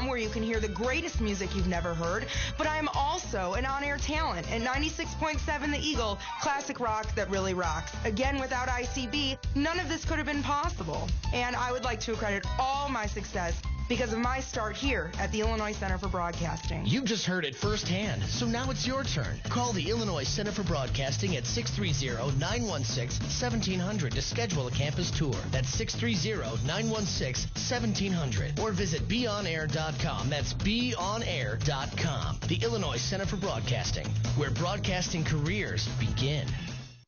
SportsTownChicago.com, where you can hear the greatest music you've never heard. But I am also an on-air talent at 96.7 The Eagle, classic rock that really rocks. Again, without ICB, none of this could have been possible. And I would like to accredit all my success because of my start here at the Illinois Center for Broadcasting. You've just heard it firsthand, so now it's your turn. Call the Illinois Center for Broadcasting at 630-916-1700 to schedule a campus tour. That's 630-916-1700. Or visit beonair.com. That's beonair.com. The Illinois Center for Broadcasting, where broadcasting careers begin.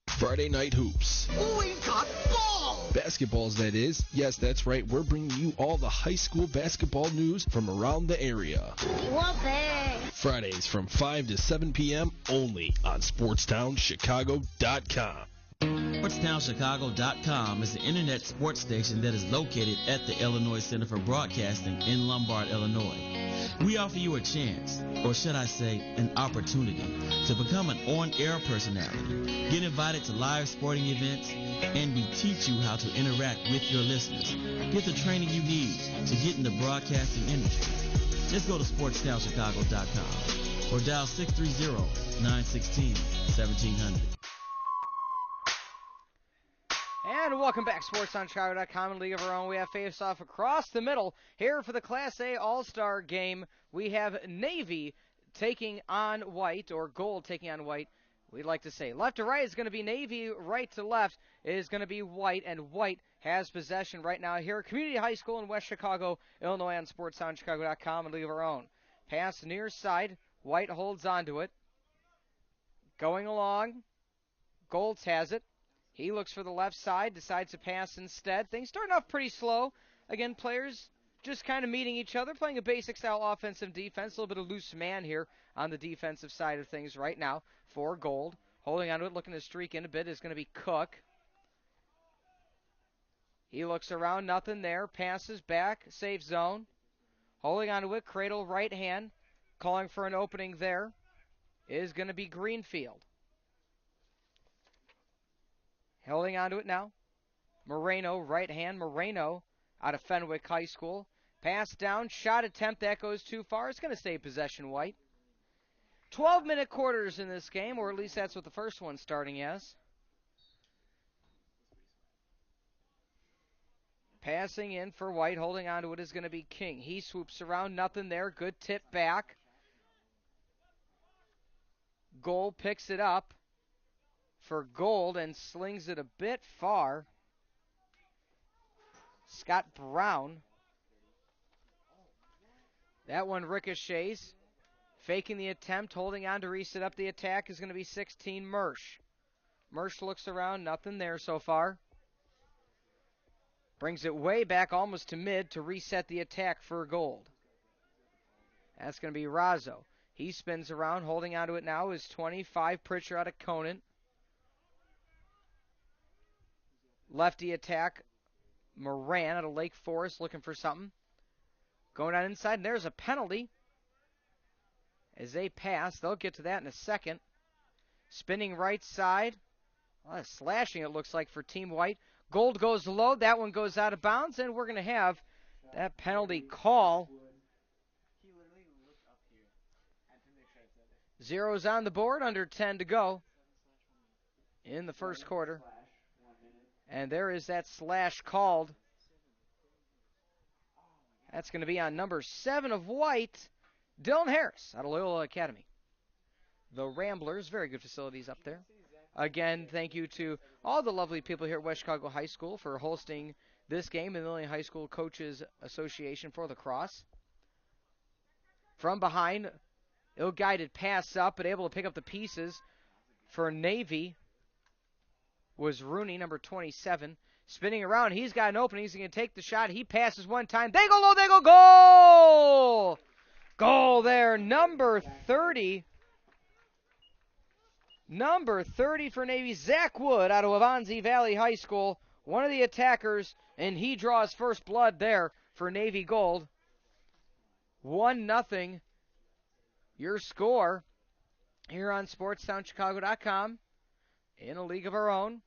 Friday Night Hoops. We've got ball! Basketballs, that is. Yes, that's right. We're bringing you all the high school basketball news from around the area. Whoopee! Fridays from 5 to 7 p.m. only on SportsTownChicago.com. SportsTownChicago.com is the internet sports station that is located at the Illinois Center for Broadcasting in Lombard, Illinois. We offer you a chance, or should I say an opportunity, to become an on-air personality, get invited to live sporting events, and we teach you how to interact with your listeners. Get the training you need to get in the broadcasting industry. Just go to SportsTownChicago.com or dial 630-916-1700. And welcome back, SportsOnChicago.com and League of Our Own. We have face-off across the middle here for the Class A All-Star game. We have Navy taking on White, or Gold taking on White. We'd like to say left to right is going to be Navy, right to left is going to be White, and White has possession right now here at Community High School in West Chicago, Illinois on SportsOnChicago.com and League of Our Own. Pass near side, White holds onto it. Going along, Golds has it. He looks for the left side, decides to pass instead. Things starting off pretty slow. Again, players just kind of meeting each other, playing a basic style offensive defense. A little bit of loose man here on the defensive side of things right now for Gold. Holding onto it, looking to streak in a bit is going to be Cook. He looks around, nothing there. Passes back, safe zone. Holding onto it, cradle right hand. Calling for an opening there is going to be Greenfield. Holding onto it now. Moreno, right hand. Moreno out of Fenwick High School. Pass down, shot attempt, that goes too far. It's going to stay possession White. 12-minute quarters in this game, or at least that's what the first one's starting as. Passing in for White, holding onto it is going to be King. He swoops around, nothing there. Good tip back. Goal picks it up for Gold and slings it a bit far. Scott Brown. That one ricochets. Faking the attempt, holding on to reset up the attack is going to be 16, Mersch. Mersch looks around, nothing there so far. Brings it way back almost to mid to reset the attack for Gold. That's going to be Razzo. He spins around, holding onto it now is 25, Pritchard out of Conant. Lefty attack, Moran out of Lake Forest looking for something. Going on inside, and there's a penalty. As they pass, they'll get to that in a second. Spinning right side. A lot of slashing it looks like for Team White. Gold goes low, that one goes out of bounds, and we're going to have that penalty call. Zero's on the board, under 10 to go in the first quarter. And there is that slash called. That's going to be on number 7 of White, Dylan Harris out of Loyola Academy. The Ramblers, very good facilities up there. Again, thank you to all the lovely people here at West Chicago High School for hosting this game in the Illinois High School Coaches Association for Lacrosse. From behind, ill-guided pass up, but able to pick up the pieces for Navy was Rooney, number 27. Spinning around, he's got an opening. He's going to take the shot. He passes one time. They go low, they go goal! Goal there, number 30. Number 30 for Navy, Zach Wood out of Wavanzi Valley High School. One of the attackers, and he draws first blood there for Navy Gold. 1-0. Your score here on SportsTownChicago.com in a league of our own.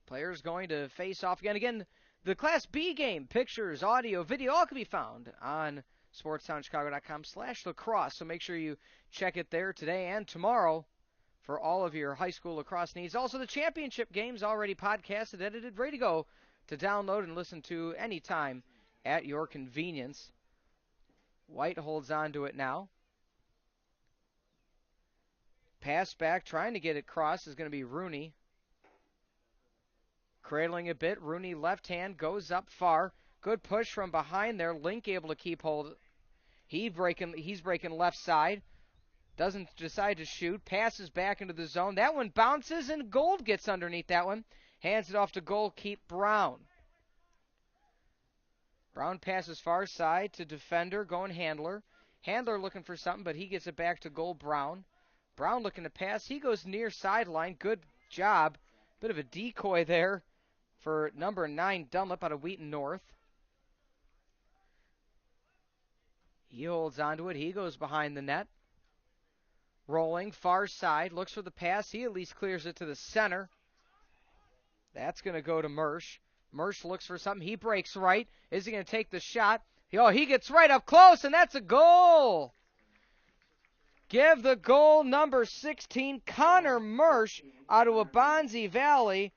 Players going to face off again. Again, the Class B game, pictures, audio, video, all can be found on sportsoundchicago.com/lacrosse. So make sure you check it there today and tomorrow for all of your high school lacrosse needs. Also, the championship games already podcasted, edited, ready to go to download and listen to anytime at your convenience. White holds on to it now. Pass back, trying to get it crossed is going to be Rooney. Cradling a bit, Rooney left hand goes up far. Good push from behind there. Link able to keep hold. He's breaking left side. Doesn't decide to shoot. Passes back into the zone. That one bounces and Gold gets underneath that one. Hands it off to goalkeeper Brown. Brown passes far side to defender, going Handler. Handler looking for something, but he gets it back to goal Brown. Brown looking to pass. He goes near sideline. Good job. Bit of a decoy there for number 9 Dunlap out of Wheaton North. He holds onto it. He goes behind the net. Rolling, far side, looks for the pass. He at least clears it to the center. That's going to go to Mersch. Mersch looks for something. He breaks right. Is he going to take the shot? He gets right up close, and that's a goal. Give the goal number 16, Connor Mersch, out of Wabanzi Valley.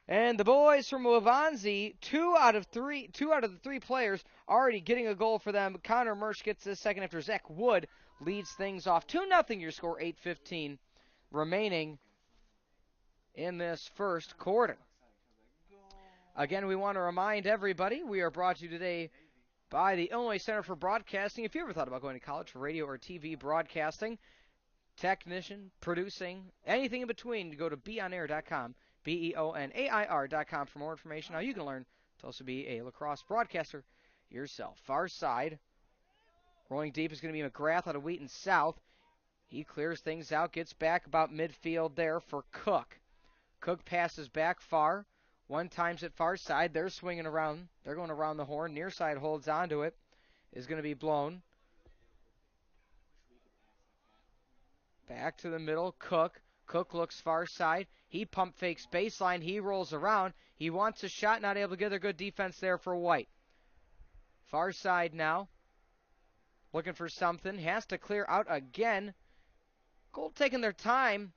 And the boys from Wabanzi, two out of the three players already getting a goal for them. Connor Mersch gets this second after Zach Wood leads things off. 2-0 your score, 8:15 remaining in this first quarter. Again, we want to remind everybody we are brought to you today by the Illinois Center for Broadcasting. If you ever thought about going to college for radio or TV broadcasting, technician, producing, anything in between, go to beonair.com, beonair.com for more information. Now you can learn to also be a lacrosse broadcaster yourself. Far side, rolling deep is going to be McGrath out of Wheaton South. He clears things out, gets back about midfield there for Cook. Cook passes back far. One times at far side. They're swinging around. They're going around the horn. Near side holds onto it. Is going to be blown. Back to the middle. Cook. Cook looks far side. He pump fakes baseline. He rolls around. He wants a shot. Not able to get a good defense there for White. Far side now. Looking for something. Has to clear out again. Gold taking their time.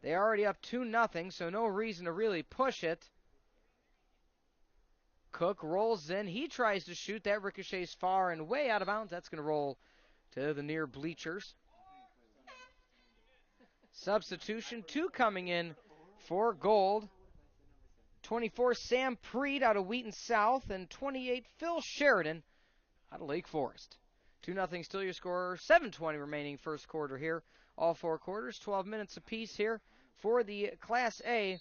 They're already up 2-0, so no reason to really push it. Cook rolls in. He tries to shoot. That ricochets far and way out of bounds. That's going to roll to the near bleachers. Substitution, 2 coming in for Gold. 24, Sam Preed out of Wheaton South, and 28, Phil Sheridan out of Lake Forest. 2-0 still your score. 7:20 remaining first quarter here. All 4 quarters, 12 minutes apiece here for the Class A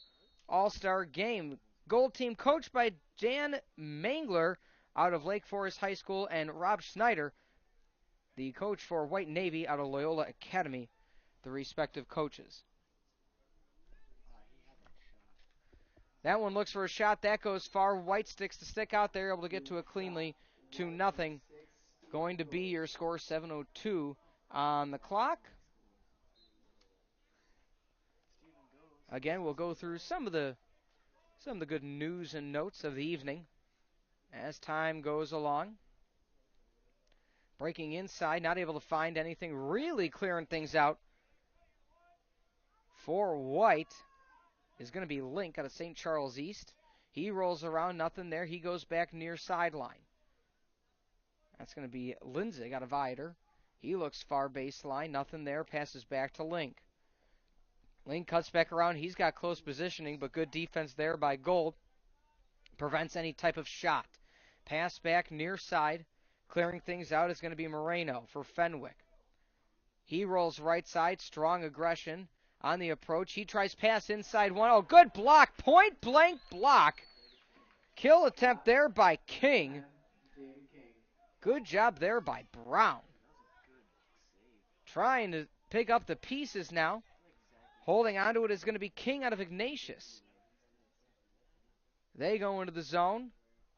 All-Star Game. Gold team coached by Dan Mangler out of Lake Forest High School and Rob Schneider, the coach for White Navy out of Loyola Academy, the respective coaches. That one looks for a shot. That goes far. White sticks the stick out there, able to get to it cleanly. 2-0. Going to be your score, 7:02 on the clock. Again, we'll go through some of the good news and notes of the evening as time goes along. Breaking inside, not able to find anything, really clearing things out for White is going to be Link out of St. Charles East. He rolls around, nothing there. He goes back near sideline. That's going to be Lindsay out of Ider. He looks far baseline, nothing there. Passes back to Link. Link cuts back around. He's got close positioning, but good defense there by Gold. Prevents any type of shot. Pass back near side. Clearing things out is going to be Moreno for Fenwick. He rolls right side. Strong aggression on the approach. He tries pass inside one. Oh, good block. Point blank block. Kill attempt there by King. Good job there by Brown. Trying to pick up the pieces now. Holding onto it is going to be King out of Ignatius. They go into the zone.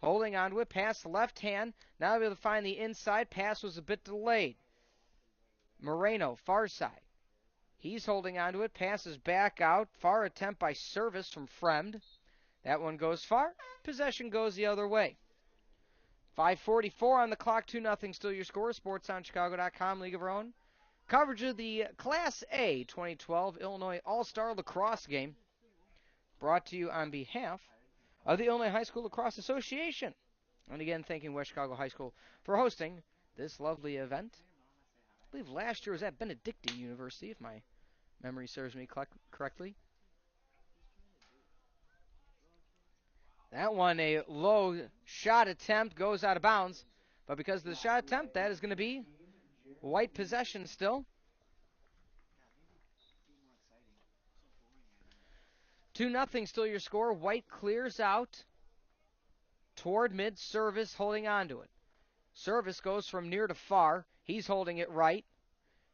Holding onto it. Pass left hand. Now able to find the inside. Pass was a bit delayed. Moreno, far side. He's holding onto it. Passes back out. Far attempt by Service from Fremd. That one goes far. Possession goes the other way. 5:44 on the clock, 2-0 still your score. SportsOnChicago.com, League of Our Own. Coverage of the Class A 2012 Illinois All-Star Lacrosse game. Brought to you on behalf of the Illinois High School Lacrosse Association. And again, thanking West Chicago High School for hosting this lovely event. I believe last year was at Benedictine University, if my memory serves me correctly. That one, a low shot attempt, goes out of bounds. But because of the shot attempt, that is going to be White possession still. 2-0 still your score. White clears out toward mid. Service holding on to it. Service goes from near to far. He's holding it right.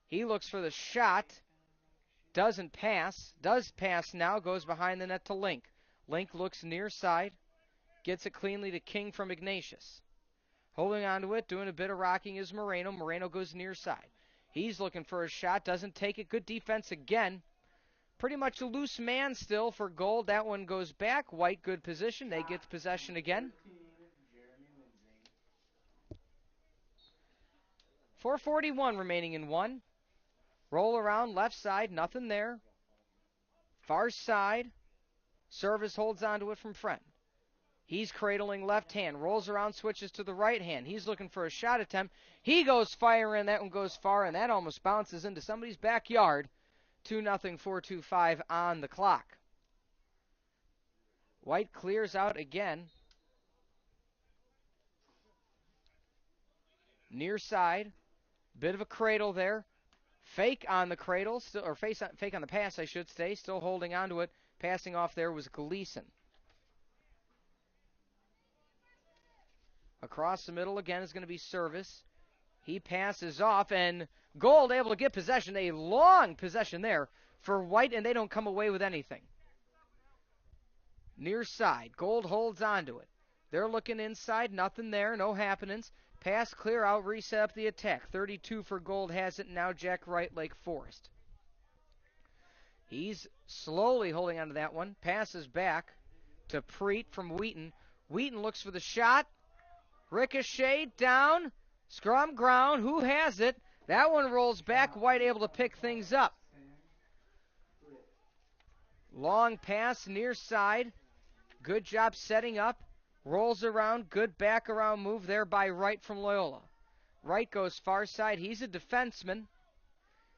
He looks for the shot. Doesn't pass. Does pass now. Goes behind the net to Link. Link looks near side. Gets it cleanly to King from Ignatius. Holding on to it, doing a bit of rocking is Moreno. Moreno goes near side. He's looking for a shot. Doesn't take it. Good defense again. Pretty much a loose man still for Gold. That one goes back. White, good position. They get possession again. 4:41 remaining in one. Roll around left side. Nothing there. Far side. Service holds on to it from Friend. He's cradling left hand. Rolls around, switches to the right hand. He's looking for a shot attempt. He goes firing. That one goes far, and that almost bounces into somebody's backyard. 2-0, 4:25 on the clock. White clears out again. Near side. Bit of a cradle there. Fake on the cradle, still, or fake on the pass, I should say. Still holding on to it. Passing off there was Gleason. Across the middle again is going to be Service. He passes off, and Gold able to get possession. A long possession there for White, and they don't come away with anything. Near side. Gold holds on to it. They're looking inside. Nothing there. No happenings. Pass clear out. Reset up the attack. 32 for Gold has it now. Jack Wright, Lake Forest. He's slowly holding on to that one. Passes back to Preet from Wheaton. Wheaton looks for the shot. Ricochet down. Scrum ground. Who has it? That one rolls back. White able to pick things up. Long pass near side. Good job setting up. Rolls around. Good back around move there by Wright from Loyola. Wright goes far side. He's a defenseman.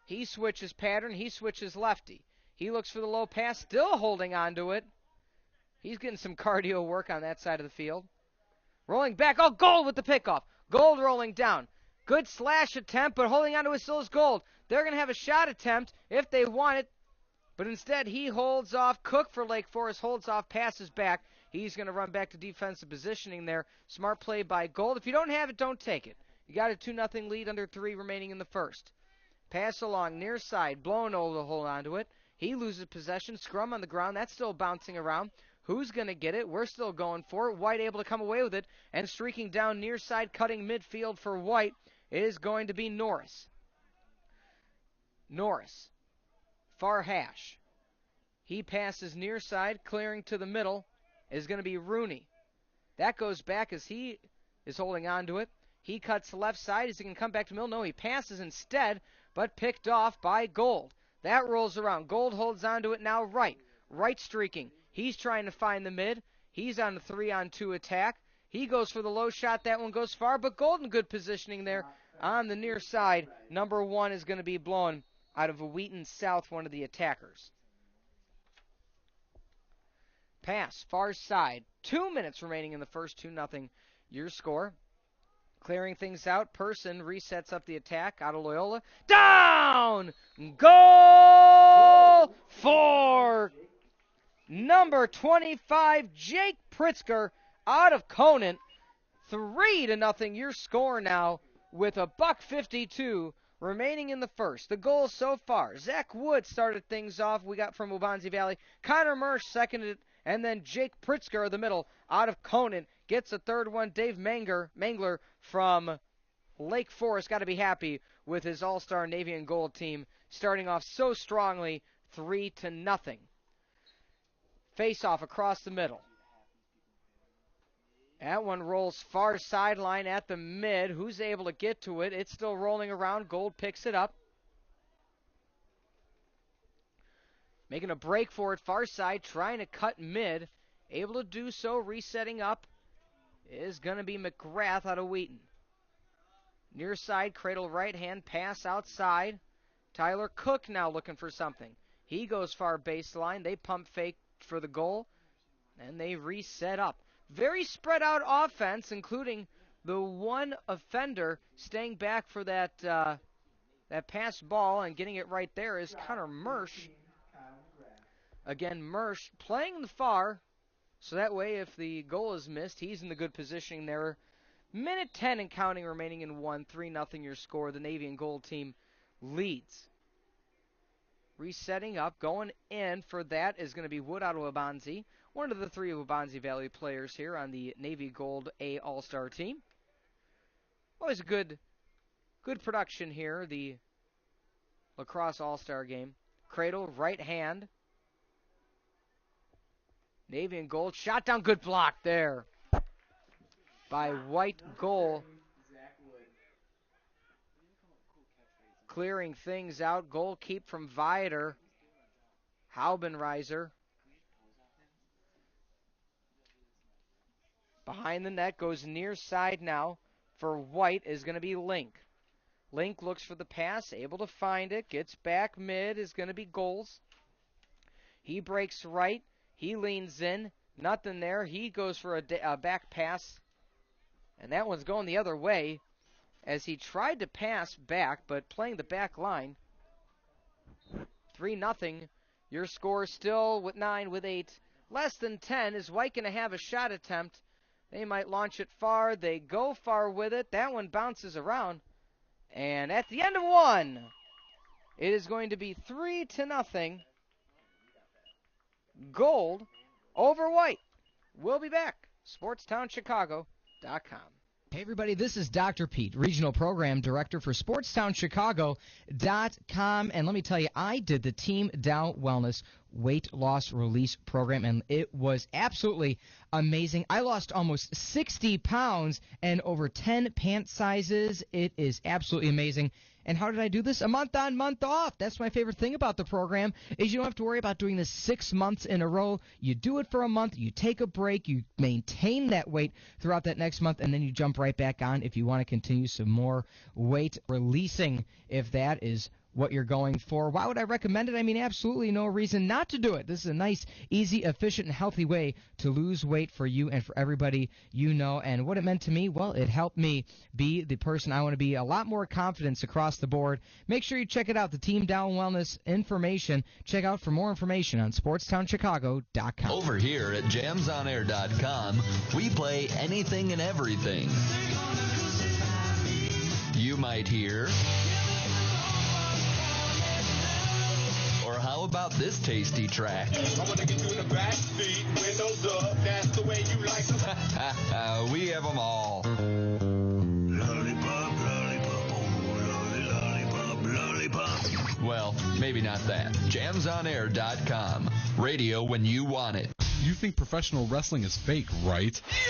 He switches pattern. He switches lefty. He looks for the low pass. Still holding on to it. He's getting some cardio work on that side of the field. Rolling back. Oh, Gold with the pickoff. Gold rolling down. Good slash attempt, but holding on to it still is Gold. They're going to have a shot attempt if they want it, but instead he holds off. Cook for Lake Forest holds off, passes back. He's going to run back to defensive positioning there. Smart play by Gold. If you don't have it, don't take it. You got a 2-0 lead under 3 remaining in the first. Pass along near side. Blono to hold on to it. He loses possession. Scrum on the ground. That's still bouncing around. Who's going to get it? We're still going for it. White able to come away with it. And streaking down near side, cutting midfield for White, it is going to be Norris. Norris. Far hash. He passes near side, clearing to the middle. Is going to be Rooney. That goes back as he is holding on to it. He cuts left side. Is he going to come back to middle? No, he passes instead, but picked off by Gold. That rolls around. Gold holds on to it now right. Right streaking. He's trying to find the mid. He's on a 3-on-2 attack. He goes for the low shot. That one goes far, but Gold in good positioning there on the near side. Number 1 is going to be blown out of Wheaton South, one of the attackers. Pass, far side. 2 minutes remaining in the first. 2-0 your score. Clearing things out. Person resets up the attack out of Loyola. Down! Goal for number 25, Jake Pritzker out of Conant. 3-0 your score now with a $1:52 remaining in the first. The goals so far. Zach Wood started things off. We got from Waubonsie Valley. Connor Mersch seconded, and then Jake Pritzker, the middle, out of Conant, gets a third one. Dave Mangler from Lake Forest got to be happy with his all-star Navy and Gold team starting off so strongly, 3-0. Face-off across the middle. That one rolls far sideline at the mid. Who's able to get to it? It's still rolling around. Gold picks it up. Making a break for it far side, trying to cut mid. Able to do so, resetting up, is going to be McGrath out of Wheaton. Near side, cradle right hand, pass outside. Tyler Cook now looking for something. He goes far baseline. They pump fake for the goal, and they reset up. Very spread out offense, including the one offender staying back for that pass ball and getting it right there is Connor Mersch. Again, Mersch playing the far, so that way if the goal is missed, he's in the good positioning there. Minute 10 and counting remaining in 1, 3-0 your score. The Navy and Gold team leads. Resetting up, going in for that is going to be Wood out of Wabanzi. One of the three Wabanzi Valley players here on the Navy Gold A All-Star team. Always a good production here, the Lacrosse All-Star game. Cradle, right hand. Navy and Gold, shot down, good block there by White goal. Clearing things out, goal keep from Viator. Haubenreiser. Behind the net, goes near side now. For White is going to be Link. Link looks for the pass, able to find it, gets back mid, is going to be Goals. He breaks right, he leans in, nothing there. He goes for a back pass, and that one's going the other way as he tried to pass back, but playing the back line. 3-0. Your score still with 9, with 8. Less than 10. Is White going to have a shot attempt? They might launch it far. They go far with it. That one bounces around. And at the end of 1, it is going to be 3-0. Gold over White. We'll be back. SportstownChicago.com. Hey everybody, this is Dr. Pete, Regional Program Director for SportstownChicago.com. And let me tell you, I did the Team Dow Wellness Weight Loss Release Program, and it was absolutely amazing. I lost almost 60 pounds and over 10 pant sizes. It is absolutely amazing. And how did I do this? A month on, month off. That's my favorite thing about the program is you don't have to worry about doing this 6 months in a row. You do it for a month, you take a break, you maintain that weight throughout that next month, and then you jump right back on if you want to continue some more weight releasing, if that is what you're going for. Why would I recommend it? I mean, absolutely no reason not to do it. This is a nice, easy, efficient, and healthy way to lose weight for you and for everybody you know. And what it meant to me, well, it helped me be the person I want to be. A lot more confidence across the board. Make sure you check it out, the Team Down Wellness information. Check out for more information on SportstownChicago.com. Over here at JamsOnAir.com, we play anything and everything. You might hear... Or how about this tasty track? I want to get you in the back seat, windows up, that's the way you like them. We have them all. Lollipop, lollipop, lollipop, lollipop. Well, maybe not that. JamsOnAir.com. Radio when you want it. You think professional wrestling is fake, right? Yes!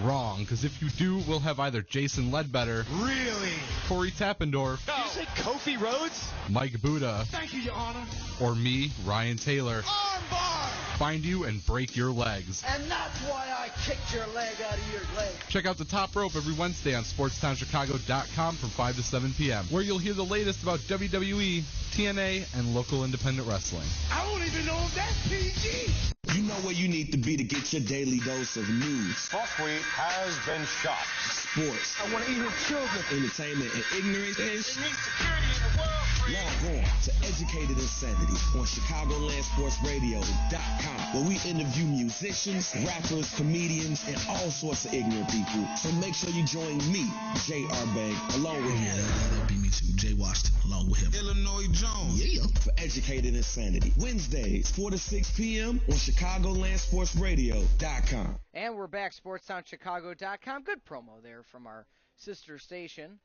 Wrong, because if you do, we'll have either Jason Ledbetter, Really? Corey Tappendorf, Did you say Kofi Rhodes? Mike Buddha, Thank you, Your Honor. or me, Ryan Taylor. Armbar! Find you and break your legs. And that's why I kicked your leg out of your leg. Check out the Top Rope every Wednesday on SportstownChicago.com from 5 to 7 p.m., where you'll hear the latest about WWE, TNA, and local independent wrestling. I don't even know if that's PG. You know where you need to be to get your daily dose of news, Buckwheat has been shot. sports, I want to eat his children. entertainment, and ignorance. They need security in the world, Fred. Log on to Educated Insanity on ChicagolandSportsRadio.com, where we interview musicians, rappers, comedians, and all sorts of ignorant people. So make sure you join me, J.R. Bang, along with him. That'd be me too, Jay Washington, along with him. Illinois Jones. Yeah. For Educated Insanity. Wednesdays, 4 to 6 p.m. on ChicagolandSportsRadio.com. And we're back, SportstownChicago.com. Good promo there from our sister station,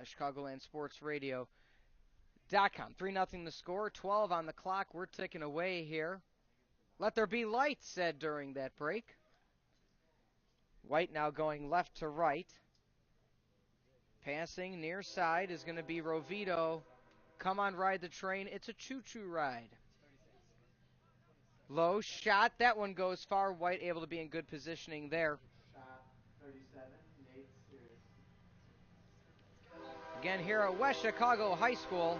Chicagoland Sports Radio.com. 3-0 the score, 12 on the clock. We're ticking away here. Let there be light, said during that break. White now going left to right. Passing near side is going to be Rovito. Come on, ride the train. It's a choo-choo ride. Low shot. That one goes far. White able to be in good positioning there. Again, here at West Chicago High School,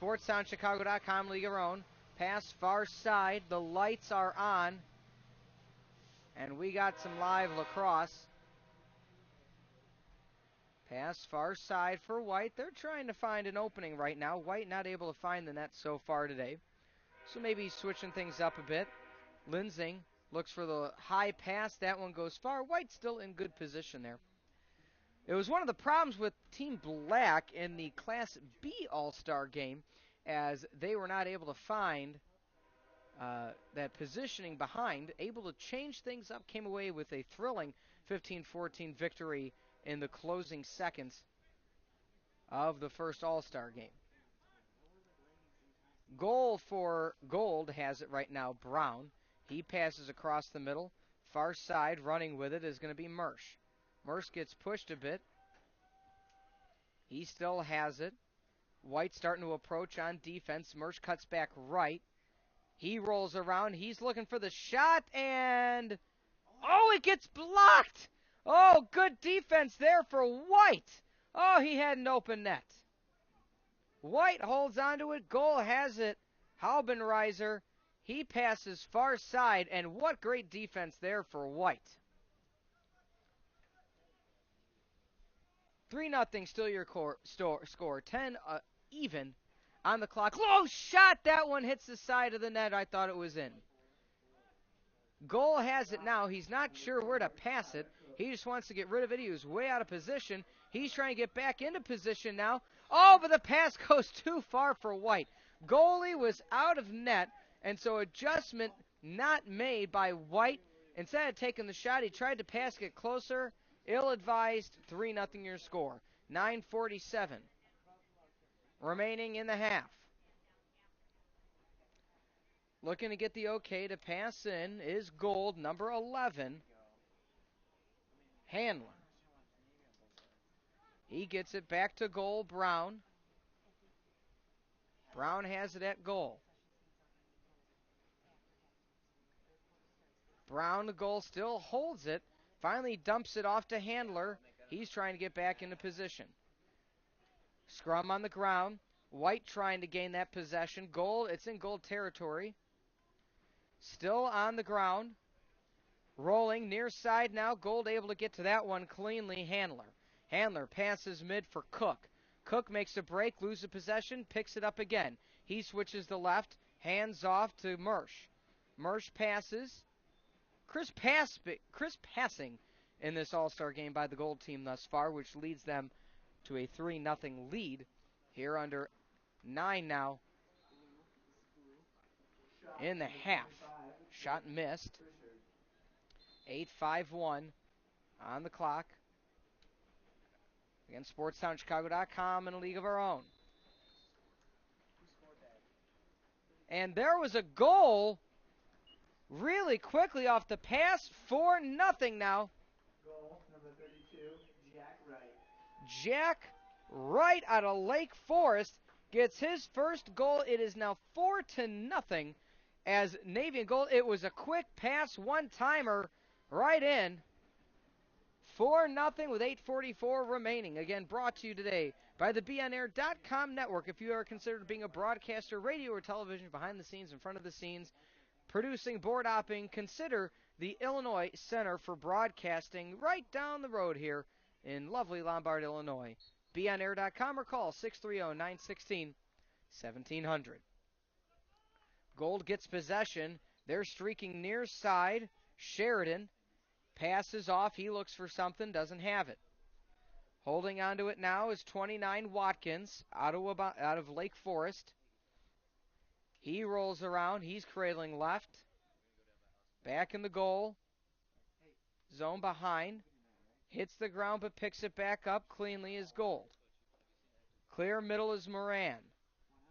SportsTownChicago.com, League of Our Own. Pass far side. The lights are on. And we got some live lacrosse. Pass far side for White. They're trying to find an opening right now. White not able to find the net so far today. So maybe switching things up a bit. Linsing looks for the high pass. That one goes far. White still in good position there. It was one of the problems with Team Black in the Class B All-Star game, as they were not able to find that positioning behind, able to change things up, came away with a thrilling 15-14 victory in the closing seconds of the first All-Star game. Goal for Gold has it right now, Brown. He passes across the middle. Far side, running with it, is going to be Mersch. Mersch gets pushed a bit. He still has it. White starting to approach on defense. Mersch cuts back right. He rolls around. He's looking for the shot, and oh, it gets blocked. Oh, good defense there for White. Oh, he had an open net. White holds onto it. Goal has it. Haubenreiser. He passes far side, and what great defense there for White. 3-0 still your score. 10 even on the clock. Close shot. That one hits the side of the net. I thought it was in. Goal has it now. He's not sure where to pass it. He just wants to get rid of it. He was way out of position. He's trying to get back into position now. Oh, but the pass goes too far for White. Goalie was out of net, and so adjustment not made by White. Instead of taking the shot, he tried to pass, get closer. Ill-advised, 3-0 your score. 9:47 remaining in the half. Looking to get the okay to pass in is Gold, number 11, Handler. He gets it back to goal, Brown. Brown has it at goal. Brown, the goal, still holds it. Finally dumps it off to Handler. He's trying to get back into position. Scrum on the ground. White trying to gain that possession. Goal, it's in Gold territory. Still on the ground. Rolling near side now. Gold able to get to that one cleanly. Handler passes mid for Cook. Cook makes a break, loses possession, picks it up again. He switches to left, hands off to Mersch. Mersch passes. Crisp passing in this All-Star game by the Gold team thus far, which leads them to a 3-0 lead here under 9 now in the half. Shot missed. 8:51 on the clock. Again, SportsTownChicago.com and a league of our own. And there was a goal really quickly off the pass. 4-0 now. Goal number 32, Jack Wright. Jack Wright out of Lake Forest gets his first goal. It is now 4-0 as Navy and Gold. It was a quick pass, one-timer right in. 4-0 with 8:44 remaining. Again, brought to you today by the BeOnAir.com network. If you are considered being a broadcaster, radio, or television, behind the scenes, in front of the scenes, producing, board opping, consider the Illinois Center for Broadcasting right down the road here in lovely Lombard, Illinois. BeOnAir.com or call 630-916-1700. Gold gets possession. They're streaking near side. Sheridan passes off. He looks for something. Doesn't have it. Holding onto it now is 29 Watkins out of Lake Forest. He rolls around. He's cradling left. Back in the goal. Zone behind. Hits the ground but picks it back up cleanly as Gold. Clear middle is Moran.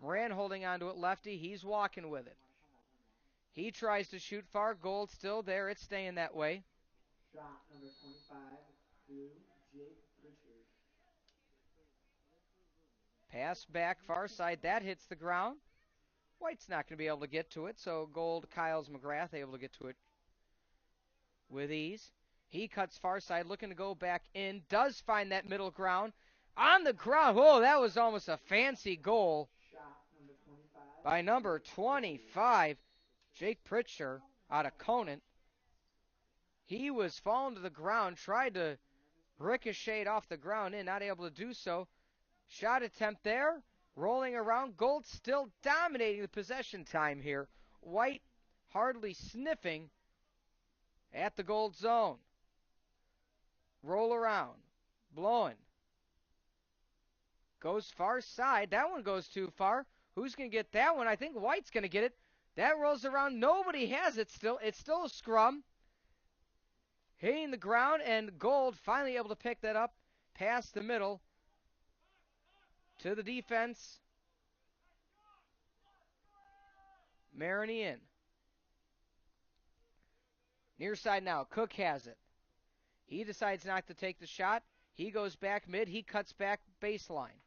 Moran holding onto it lefty. He's walking with it. He tries to shoot far. Gold still there. It's staying that way. Shot number 25, blue, Jake Pritchard. Pass back far side. That hits the ground. White's not going to be able to get to it, so Gold, Kyles McGrath able to get to it with ease. He cuts far side, looking to go back in. Does find that middle ground. On the ground. Whoa, that was almost a fancy goal by number 25, Jake Pritchard out of Conant. He was falling to the ground, tried to ricochet off the ground in, not able to do so. Shot attempt there, rolling around. Gold still dominating the possession time here. White hardly sniffing at the Gold zone. Roll around, blowing. Goes far side. That one goes too far. Who's going to get that one? I think White's going to get it. That rolls around. Nobody has it still. It's still a scrum. Hitting the ground, and Gold finally able to pick that up past the middle to the defense. Maroney in. Near side now. Cook has it. He decides not to take the shot. He goes back mid. He cuts back baseline.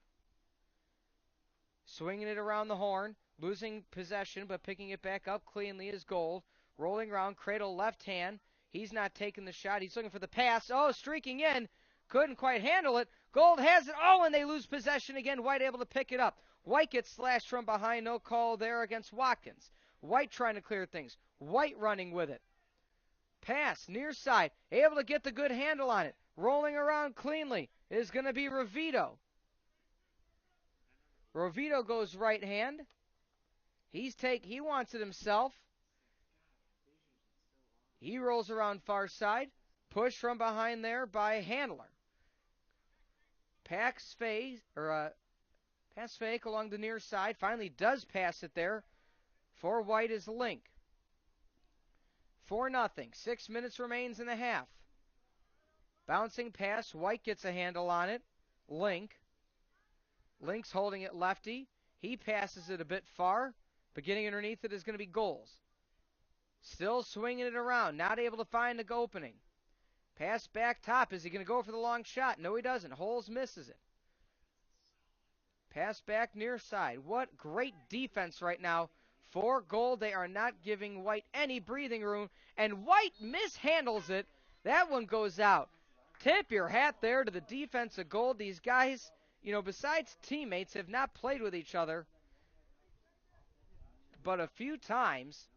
Swinging it around the horn. Losing possession, but picking it back up cleanly is Gold. Rolling around. Cradle left hand. He's not taking the shot. He's looking for the pass. Oh, streaking in. Couldn't quite handle it. Gold has it. Oh, and they lose possession again. White able to pick it up. White gets slashed from behind. No call there against Watkins. White trying to clear things. White running with it. Pass near side. Able to get the good handle on it. Rolling around cleanly is going to be Rovito. Rovito goes right hand. He wants it himself. He rolls around far side. Push from behind there by Handler. Pass fake along the near side. Finally does pass it there. For White is Link. 4-0. 6 minutes remains in the half. Bouncing pass. White gets a handle on it. Link's holding it lefty. He passes it a bit far, but getting underneath it is going to be Goals. Still swinging it around. Not able to find the opening. Pass back top. Is he going to go for the long shot? No, he doesn't. Holes misses it. Pass back near side. What great defense right now for Gold. They are not giving White any breathing room, and White mishandles it. That one goes out. Tip your hat there to the defense of Gold. These guys, besides teammates, have not played with each other but a few times.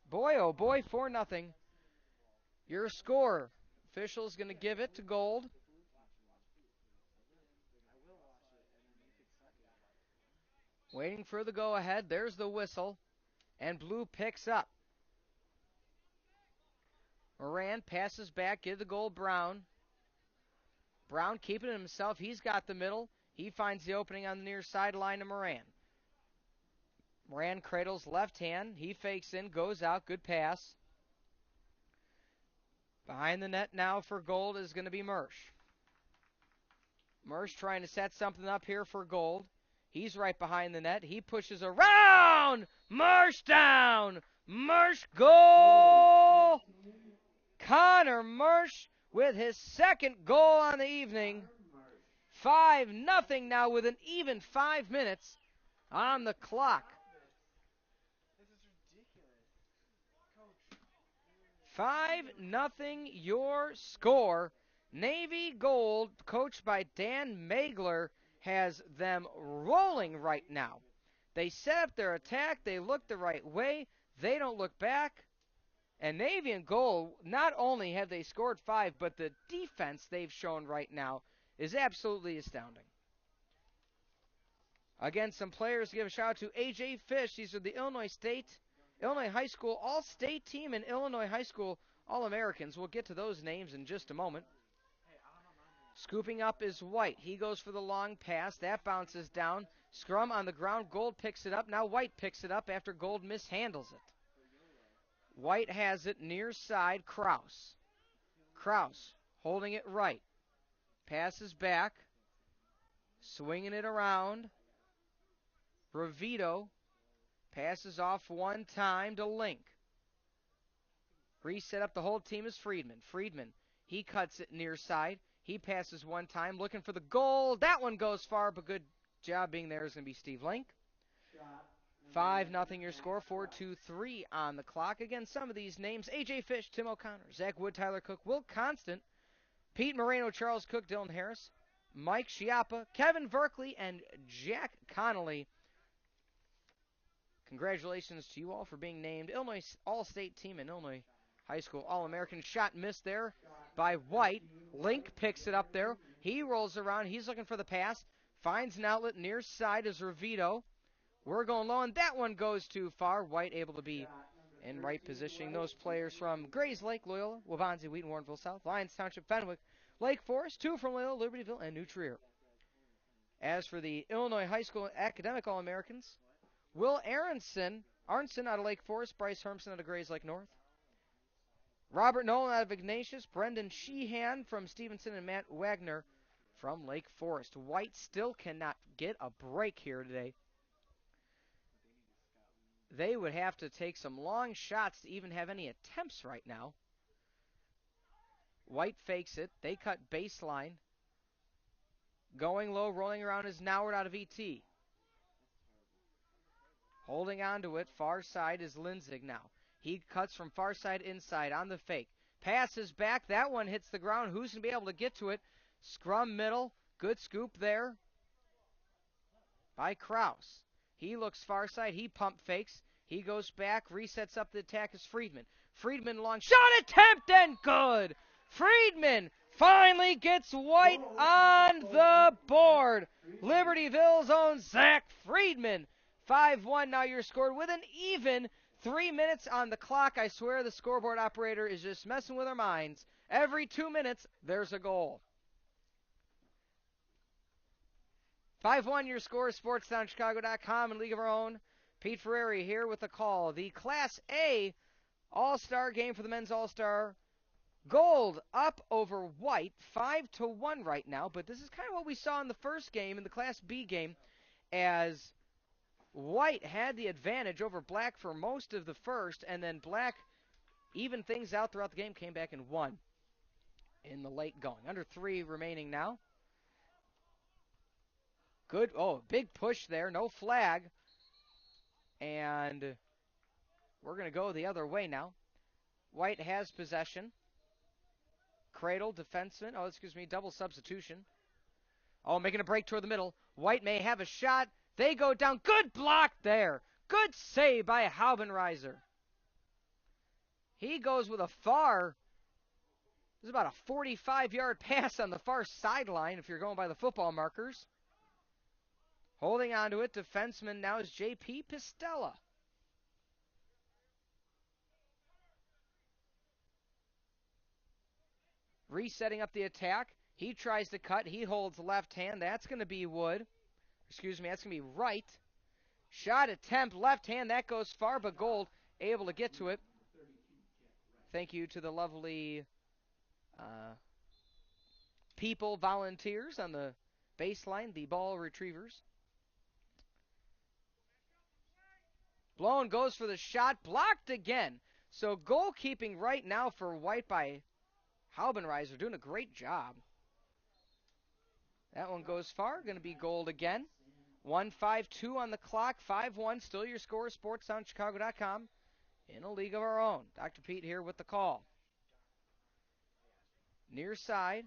Boy, oh boy, 4-0. Your score. Official's going to give it to Gold. Waiting for the go-ahead. There's the whistle. And Blue picks up. Moran passes back. Give the goal Brown. Brown keeping it himself. He's got the middle. He finds the opening on the near sideline to Moran. Moran cradles left hand. He fakes in. Goes out. Good pass. Behind the net now for Gold is going to be Mersch. Mersch trying to set something up here for Gold. He's right behind the net. He pushes around. Mersch down. Mersch goal. Connor Mersch with his second goal on the evening. 5-0 now with an even 5 minutes on the clock. 5-0 your score. Navy Gold, coached by Dan Magler, has them rolling right now. They set up their attack. They look the right way. They don't look back. And Navy and Gold, not only have they scored 5, but the defense they've shown right now is absolutely astounding. Again, some players to give a shout out to. A.J. Fish, these are the Illinois High School All-State team and Illinois High School All-Americans. We'll get to those names in just a moment. Scooping up is White. He goes for the long pass. That bounces down. Scrum on the ground. Gold picks it up. Now White picks it up after Gold mishandles it. White has it near side. Kraus holding it right. Passes back. Swinging it around. Ravito passes off one time to Link. Reset up the whole team is Friedman. Friedman, he cuts it near side. He passes one time, looking for the goal. That one goes far, but good job being there is going to be Steve Link. 5-0 your score, 4-2-3 on the clock. Again, some of these names, A.J. Fish, Tim O'Connor, Zach Wood, Tyler Cook, Will Constant, Pete Moreno, Charles Cook, Dylan Harris, Mike Schiappa, Kevin Verkley, and Jack Connolly. Congratulations to you all for being named Illinois All-State Team and Illinois High School All-American. Shot missed there by White. Link picks it up there. He rolls around. He's looking for the pass. Finds an outlet near side is Ravito. We're going low, and that one goes too far. White able to be in right positioning. Those players from Grays Lake, Loyola, Waubonsee, Wheaton, Warrenville South, Lyons Township, Fenwick, Lake Forest, 2 from Loyola, Libertyville, and New Trier. As for the Illinois High School Academic All-Americans, Will Arnson out of Lake Forest, Bryce Hermson out of Grays Lake North, Robert Nolan out of Ignatius, Brendan Sheehan from Stevenson, and Matt Wagner from Lake Forest. White still cannot get a break here today. They would have to take some long shots to even have any attempts right now. White fakes it. They cut baseline. Going low, rolling around is Noward out of ET. Holding on to it, far side is Linzig now. He cuts from far side inside on the fake. Passes back. That one hits the ground. Who's going to be able to get to it? Scrum middle. Good scoop there by Kraus. He looks far side. He pump fakes. He goes back. Resets up the attack is Friedman. Friedman long shot attempt and good. Friedman finally gets White on the board. Libertyville's own Zach Friedman. 5-1 now you're scored with an even 3 minutes on the clock. I swear the scoreboard operator is just messing with our minds. Every 2 minutes, there's a goal. 5-1 your score, SportsTownChicago.com and League of Our Own. Pete Ferrari here with the call. The Class A All-Star game for the men's All-Star. Gold up over White, 5-1 right now. But this is kind of what we saw in the first game, in the Class B game, as White had the advantage over Black for most of the first, and then Black evened things out throughout the game, came back and won in the late going. Under 3 remaining now. Good, big push there, no flag. And we're going to go the other way now. White has possession. Cradle, defenseman, double substitution. Making a break toward the middle. White may have a shot. They go down. Good block there. Good save by Haubenreiser. He goes with a far, this is about a 45-yard pass on the far sideline if you're going by the football markers. Holding on to it, defenseman now is J.P. Pistella. Resetting up the attack. He tries to cut. He holds left hand. That's going to be Wood. That's going to be Right. Shot attempt, left hand. That goes far, but Gold able to get to it. Thank you to the lovely people, volunteers on the baseline, the ball retrievers. Blown goes for the shot, blocked again. So goalkeeping right now for White by Haubenreiser, doing a great job. That one goes far, going to be Gold again. 1-5-2 on the clock, 5-1, still your score, SportsOnChicago.com, in a league of our own. Dr. Pete here with the call. Near side,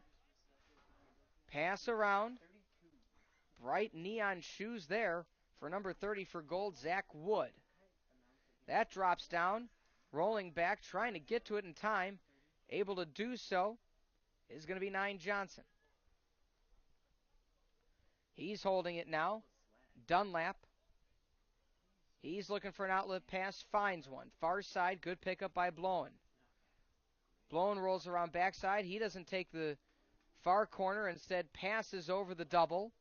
pass around, bright neon shoes there for number 30 for Gold, Zach Wood. That drops down, rolling back, trying to get to it in time. Able to do so is going to be 9 Johnson. He's holding it now. Dunlap. He's looking for an outlet pass, finds one. Far side, good pickup by Blowen. Blowen rolls around backside. He doesn't take the far corner, instead passes over the double.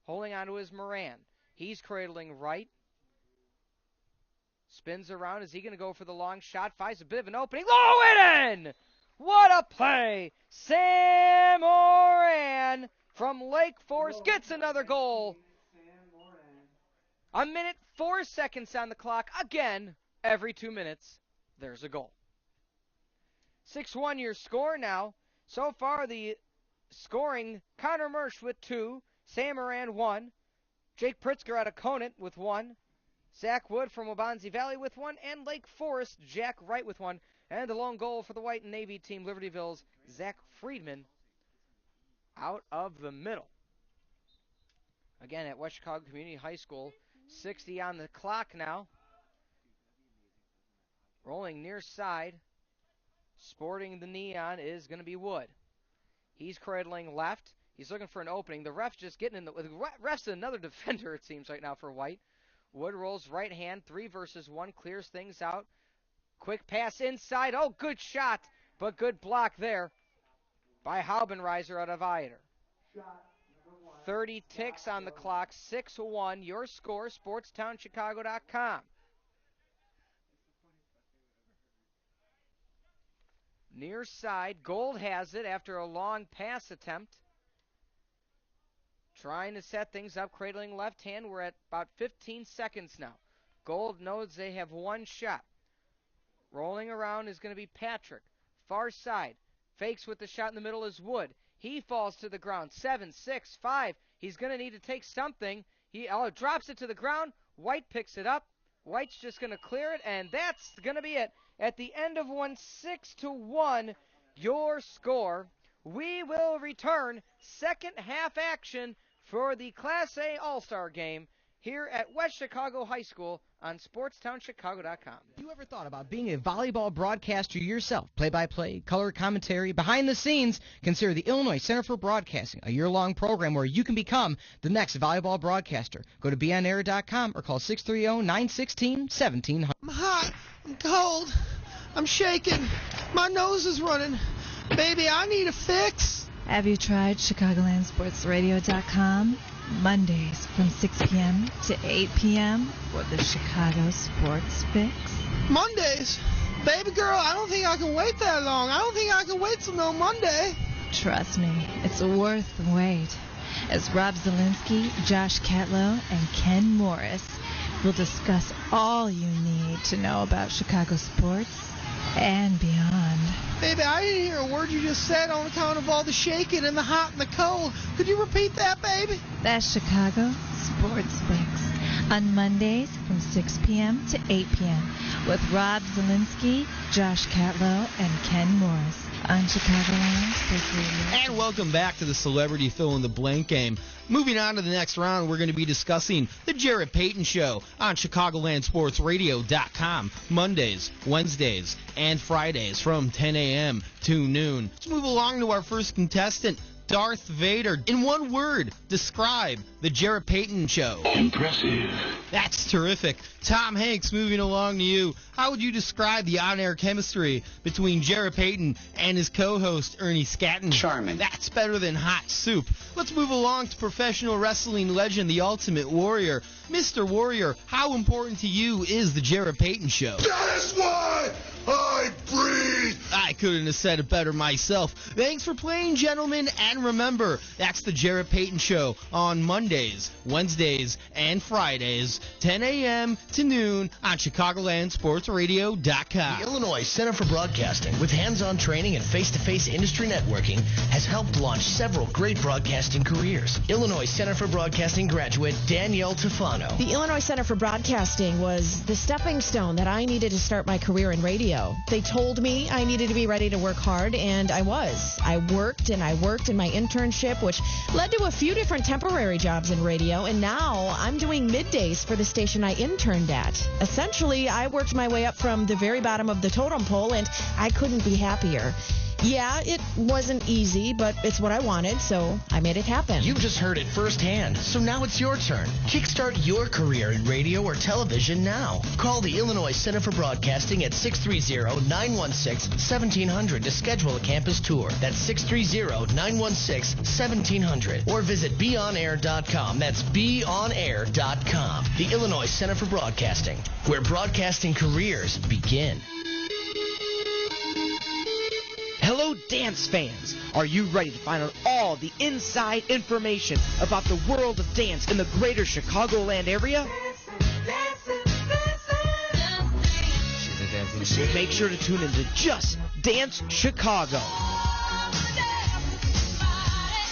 Holding on to his Moran. He's cradling right. Spins around. Is he going to go for the long shot? Finds a bit of an opening. Low and in! What a play! Sam Moran from Lake Forest gets another goal. A minute, 4 seconds on the clock. Again, every 2 minutes, there's a goal. 6-1 your score now. So far the scoring, Connor Mersch with 2, Sam Moran 1, Jake Pritzker out of Conant with 1, Zach Wood from Wabanzi Valley with 1, and Lake Forest, Jack Wright with 1. And the lone goal for the White and Navy team, Libertyville's Zach Friedman out of the middle. Again, at West Chicago Community High School, 60 on the clock now. Rolling near side, sporting the neon is going to be Wood. He's cradling left. He's looking for an opening. The ref's just getting in the ref's another defender, it seems, right now for White. Wood rolls right hand, 3 versus 1, clears things out. Quick pass inside. Oh, good shot, but good block there by Haubenreiser out of Ioter. 30 ticks on the clock, 6-1. Your score, SportsTownChicago.com. Near side, Gold has it after a long pass attempt. Trying to set things up, cradling left hand. We're at about 15 seconds now. Gold knows they have one shot. Rolling around is going to be Patrick. Far side. Fakes with the shot in the middle is Wood. He falls to the ground. 7, 6, 5. He's going to need to take something. He drops it to the ground. White picks it up. White's just going to clear it, and that's going to be it. At the end of 1, 6-1, your score. We will return second half action for the Class A All-Star Game here at West Chicago High School on SportsTownChicago.com. You ever thought about being a volleyball broadcaster yourself? Play-by-play, color commentary, behind the scenes? Consider the Illinois Center for Broadcasting, a year-long program where you can become the next volleyball broadcaster. Go to beonair.com or call 630-916-1700. I'm hot. I'm cold. I'm shaking. My nose is running. Baby, I need a fix. Have you tried ChicagolandSportsRadio.com? Mondays from 6 p.m. to 8 p.m. for the Chicago Sports Fix. Mondays? Baby girl, I don't think I can wait that long. I don't think I can wait till no Monday. Trust me, it's worth the wait. As Rob Zielinski, Josh Catlow, and Ken Morris will discuss all you need to know about Chicago sports and beyond. Baby, I didn't hear a word you just said on account of all the shaking and the hot and the cold. Could you repeat that, baby? That's Chicago Sports Fix on Mondays from 6 p.m. to 8 p.m. with Rob Zielinski, Josh Catlow, and Ken Morris on Chicagoland Sports Radio. And welcome back to the Celebrity Fill in the Blank game. Moving on to the next round, we're going to be discussing the Jarrett Payton Show on ChicagolandSportsRadio.com Mondays, Wednesdays, and Fridays from 10 a.m. to noon. Let's move along to our first contestant, Darth Vader. In one word, describe the Jarrett Payton Show. Impressive. That's terrific. Tom Hanks, moving along to you. How would you describe the on-air chemistry between Jarrett Payton and his co-host, Ernie Scatton? Charming. That's better than hot soup. Let's move along to professional wrestling legend, the Ultimate Warrior. Mr. Warrior, how important to you is the Jarrett Payton Show? That is why I breathe. I couldn't have said it better myself. Thanks for playing, gentlemen, and remember, that's the Jarrett Payton Show on Mondays, Wednesdays, and Fridays, 10 a.m. to noon on ChicagolandSportsRadio.com. The Illinois Center for Broadcasting, with hands-on training and face-to-face industry networking, has helped launch several great broadcasting careers. Illinois Center for Broadcasting graduate Danielle Tufano. The Illinois Center for Broadcasting was the stepping stone that I needed to start my career in radio. They told me I needed to be ready to work hard, and I was. I worked in my internship, which led to a few different temporary jobs in radio, and now I'm doing middays for the station I interned at. Essentially, I worked my way up from the very bottom of the totem pole, and I couldn't be happier. Yeah, it wasn't easy, but it's what I wanted, so I made it happen. You just heard it firsthand, so now it's your turn. Kickstart your career in radio or television now. Call the Illinois Center for Broadcasting at 630-916-1700 to schedule a campus tour. That's 630-916-1700. Or visit beonair.com. That's beonair.com. The Illinois Center for Broadcasting, where broadcasting careers begin. Hello, dance fans. Are you ready to find out all the inside information about the world of dance in the greater Chicagoland area? Make sure to tune in to Just Dance Chicago.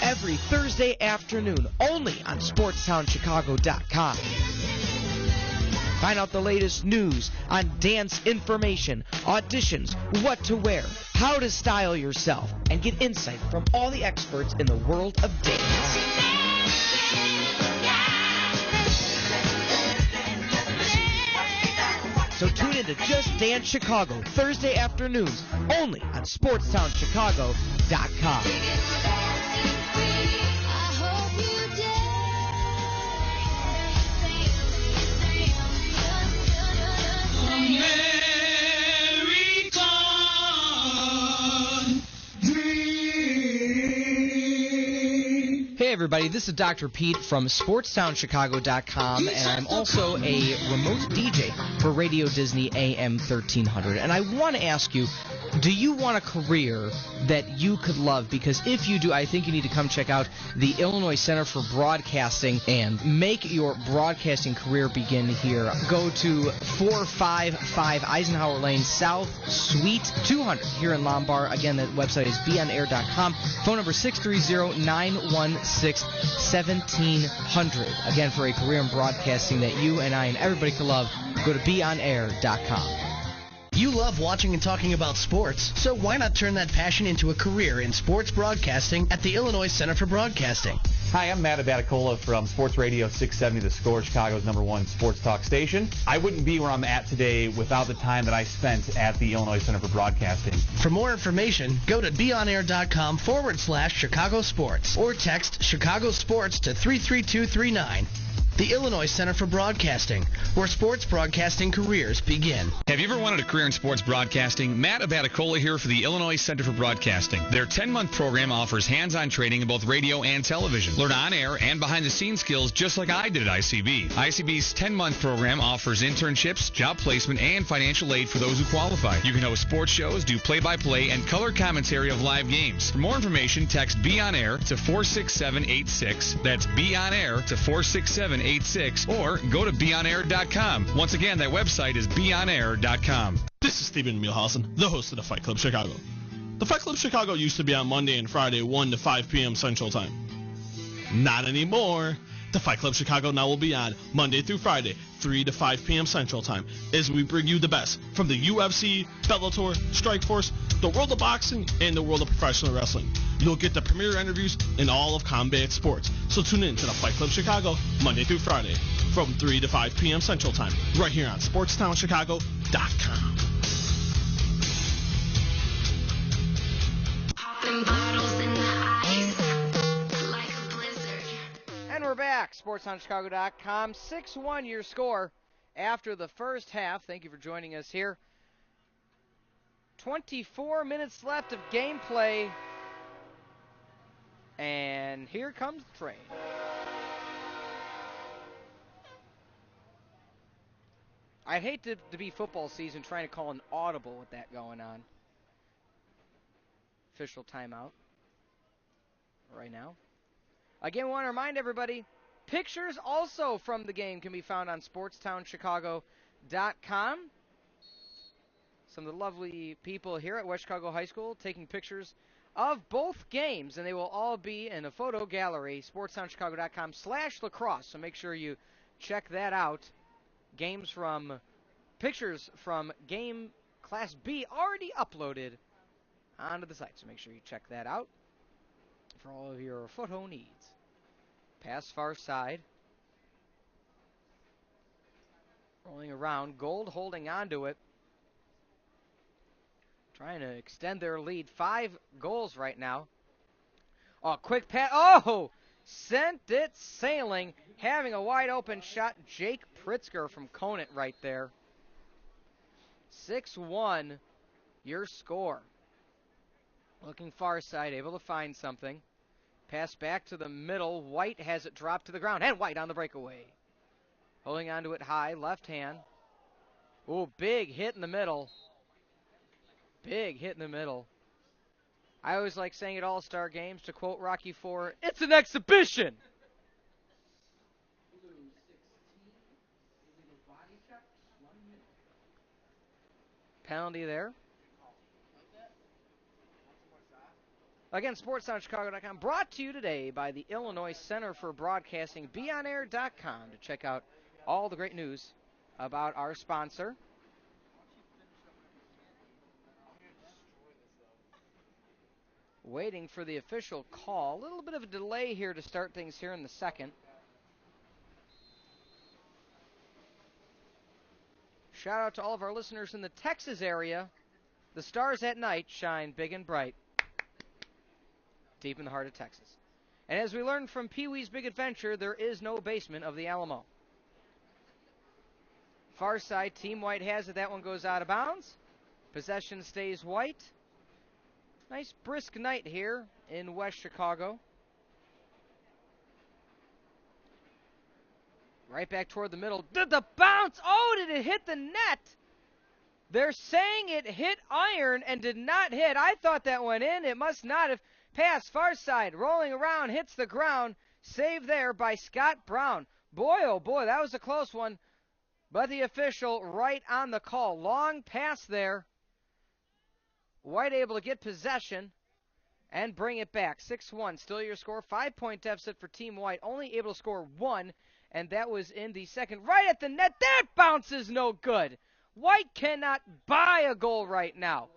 Every Thursday afternoon, only on SportsTownChicago.com. Find out the latest news on dance information, auditions, what to wear, how to style yourself, and get insight from all the experts in the world of dance. So tune in to Just Dance Chicago, Thursday afternoons, only on SportsTownChicago.com. Hey everybody, this is Dr. Pete from SportsTownChicago.com, and I'm also a remote DJ for Radio Disney AM 1300. And I want to ask you, do you want a career that you could love? Because if you do, I think you need to come check out the Illinois Center for Broadcasting and make your broadcasting career begin here. Go to 455 Eisenhower Lane South, Suite 200 here in Lombard. Again, the website is beonair.com. Phone number 630-916-1700. Again, for a career in broadcasting that you and I and everybody can love, go to beonair.com. You love watching and talking about sports, so why not turn that passion into a career in sports broadcasting at the Illinois Center for Broadcasting? Hi, I'm Matt Abaticola from Sports Radio 670, The Score, Chicago's #1 sports talk station. I wouldn't be where I'm at today without the time that I spent at the Illinois Center for Broadcasting. For more information, go to beonair.com/Chicago Sports or text Chicago Sports to 33239. The Illinois Center for Broadcasting, where sports broadcasting careers begin. Have you ever wanted a career in sports broadcasting? Matt Abaticola here for the Illinois Center for Broadcasting. Their 10-month program offers hands-on training in both radio and television. Learn on-air and behind-the-scenes skills just like I did at ICB. ICB's 10-month program offers internships, job placement, and financial aid for those who qualify. You can host sports shows, do play-by-play, and color commentary of live games. For more information, text Be On Air to 46786. That's Be On Air to 46786. Or go to beonair.com. Once again, that website is beonair.com. This is Stephen Mielhausen, the host of the Fight Club Chicago. The Fight Club Chicago used to be on Monday and Friday, 1 to 5 p.m. Central Time. Not anymore. The Fight Club Chicago now will be on Monday through Friday, 3 to 5 p.m. Central Time, as we bring you the best from the UFC, Bellator, Strikeforce, the world of boxing, and the world of professional wrestling. You'll get the premier interviews in all of combat sports. So tune in to the Fight Club Chicago Monday through Friday from 3 to 5 p.m. Central Time, right here on SportsTownChicago.com. And we're back. SportsTownChicago.com. 6-1 your score after the first half. Thank you for joining us here. 24 minutes left of gameplay. And here comes the train. I'd hate to be football season trying to call an audible with that going on. Official timeout right now. Again, we want to remind everybody, pictures also from the game can be found on SportsTownChicago.com. Some of the lovely people here at West Chicago High School taking pictures of both games, and they will all be in a photo gallery, SportsTownChicago.com/lacrosse. So make sure you check that out. Pictures from game Class B already uploaded onto the site. So make sure you check that out for all of your photo needs. Pass far side. Rolling around. Gold holding onto it. Trying to extend their lead. 5 goals right now. Oh, quick pass. Oh! Sent it sailing. Having a wide open shot. Jake Pritzker from Conant right there. 6-1 your score. Looking far side. Able to find something. Pass back to the middle. White has it dropped to the ground. And White on the breakaway. Holding onto it high. Left hand. Oh, big hit in the middle. Big hit in the middle. I always like saying at All-Star games, to quote Rocky IV, it's an exhibition! Penalty there. Again, SportsTownChicago.com, brought to you today by the Illinois Center for Broadcasting. BeOnAir.com to check out all the great news about our sponsor. Waiting for the official call. A little bit of a delay here to start things here in the second. Shout out to all of our listeners in the Texas area. The stars at night shine big and bright, deep in the heart of Texas. And as we learned from Pee Wee's Big Adventure, there is no basement of the Alamo. Far side, Team White has it. That one goes out of bounds. Possession stays White. Nice brisk night here in West Chicago. Right back toward the middle. Did the bounce? Oh, did it hit the net? They're saying it hit iron and did not hit. I thought that went in. It must not have. Pass, far side, rolling around, hits the ground. Saved there by Scott Brown. Boy, oh boy, that was a close one. But the official right on the call. Long pass there. White able to get possession and bring it back. 6-1, still your score. 5-point deficit for Team White. Only able to score one, and that was in the second. Right at the net. That bounce is no good. White cannot buy a goal right now.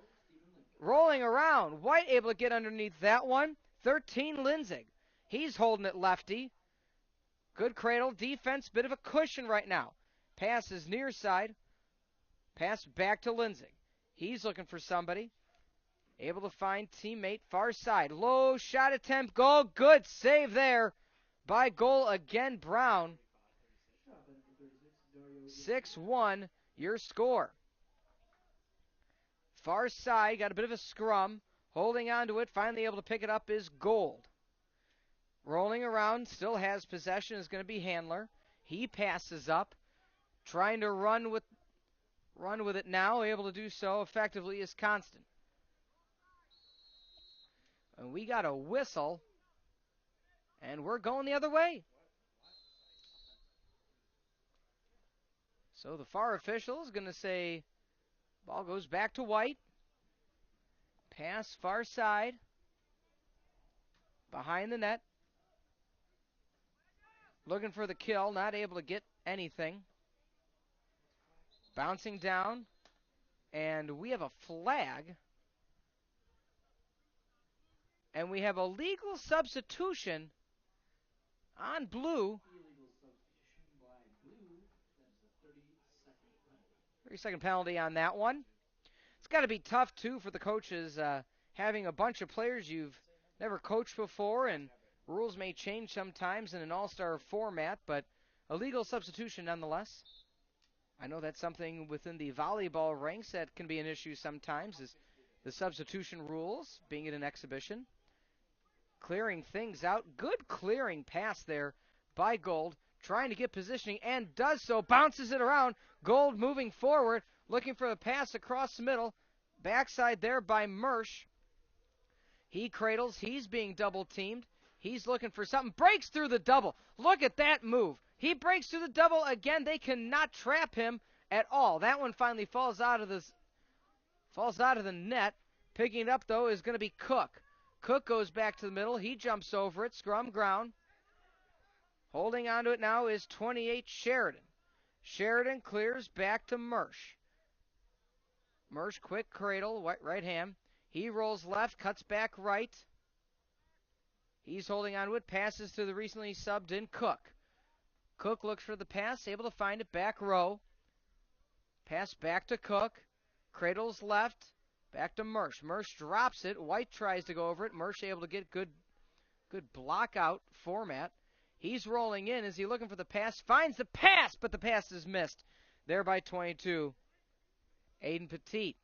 Rolling around. White able to get underneath that one. 13, Linzig. He's holding it lefty. Good cradle. Defense, bit of a cushion right now. Pass is near side. Pass back to Linzig. He's looking for somebody. Able to find teammate far side. Low shot attempt. Goal. Good save there by goal again, Brown. 6-1, your score. Far side, got a bit of a scrum. Holding on to it, finally able to pick it up is Gold. Rolling around, still has possession, is going to be Handler. He passes up. Trying to run with it now. Able to do so effectively is Constant. And we got a whistle. And we're going the other way. So the far official is going to say, ball goes back to White. Pass far side. Behind the net. Looking for the kill, not able to get anything. Bouncing down. And we have a flag. And we have a legal substitution on blue. 30-second penalty on that one. It's got to be tough, too, for the coaches having a bunch of players you've never coached before, and rules may change sometimes in an all-star format, but a legal substitution nonetheless. I know that's something within the volleyball ranks that can be an issue sometimes, is the substitution rules being in an exhibition. Clearing things out. Good clearing pass there by Gold. Trying to get positioning and does so. Bounces it around. Gold moving forward. Looking for the pass across the middle. Backside there by Mersch. He cradles. He's being double teamed. He's looking for something. Breaks through the double. Look at that move. He breaks through the double again. They cannot trap him at all. That one finally falls out of the net. Picking it up though is going to be Cook. Cook goes back to the middle. He jumps over it. Scrum ground. Holding onto it now is 28, Sheridan. Sheridan clears back to Mersch. Mersch, quick cradle, right hand. He rolls left, cuts back right. He's holding onto it. Passes to the recently subbed in Cook. Cook looks for the pass, able to find it back row. Pass back to Cook. Cradles left. Back to Mersch. Mersch drops it. White tries to go over it. Mersch able to get good block out format. He's rolling in. Is he looking for the pass? Finds the pass, but the pass is missed. There by 22. Aiden Petit.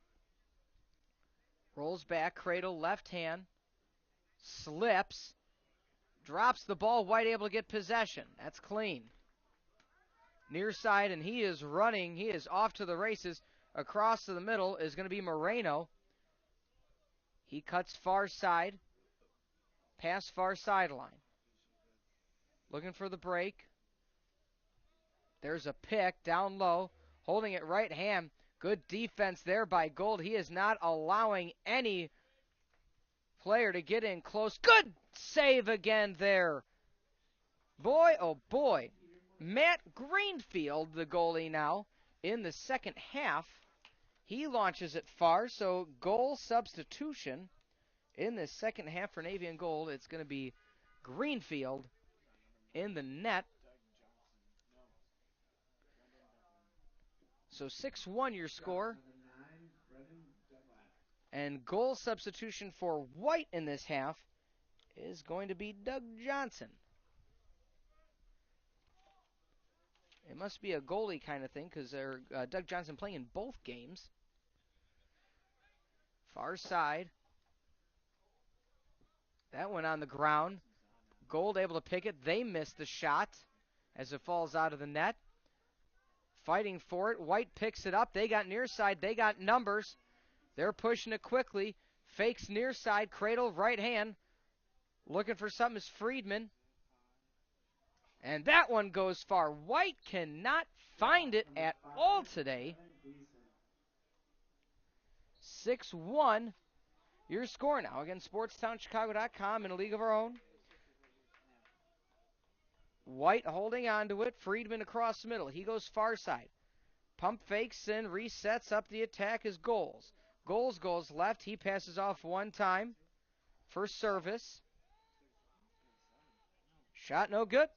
Rolls back. Cradle left hand. Slips. Drops the ball. White able to get possession. That's clean. Near side, and he is running. He is off to the races. Across to the middle is going to be Moreno. He cuts far side. Pass far sideline. Looking for the break. There's a pick down low. Holding it right hand. Good defense there by Gold. He is not allowing any player to get in close. Good save again there. Boy, oh boy. Matt Greenfield, the goalie now, in the second half. He launches it far, so goal substitution in the second half for Navy and Gold. It's going to be Greenfield in the net. So 6-1 your score. And goal substitution for White in this half is going to be Doug Johnson. It must be a goalie kind of thing because Doug Johnson playing in both games. Far side. That went on the ground. Gold able to pick it. They missed the shot as it falls out of the net. Fighting for it. White picks it up. They got near side. They got numbers. They're pushing it quickly. Fakes near side. Cradle right hand. Looking for something is Friedman. And that one goes far. White cannot find it at all today. 6-1. Your score now against SportsTownChicago.com in a league of our own. White holding on to it. Friedman across the middle. He goes far side. Pump fakes and resets up the attack as Goals. Goals goes left. He passes off one time for service. Shot no good.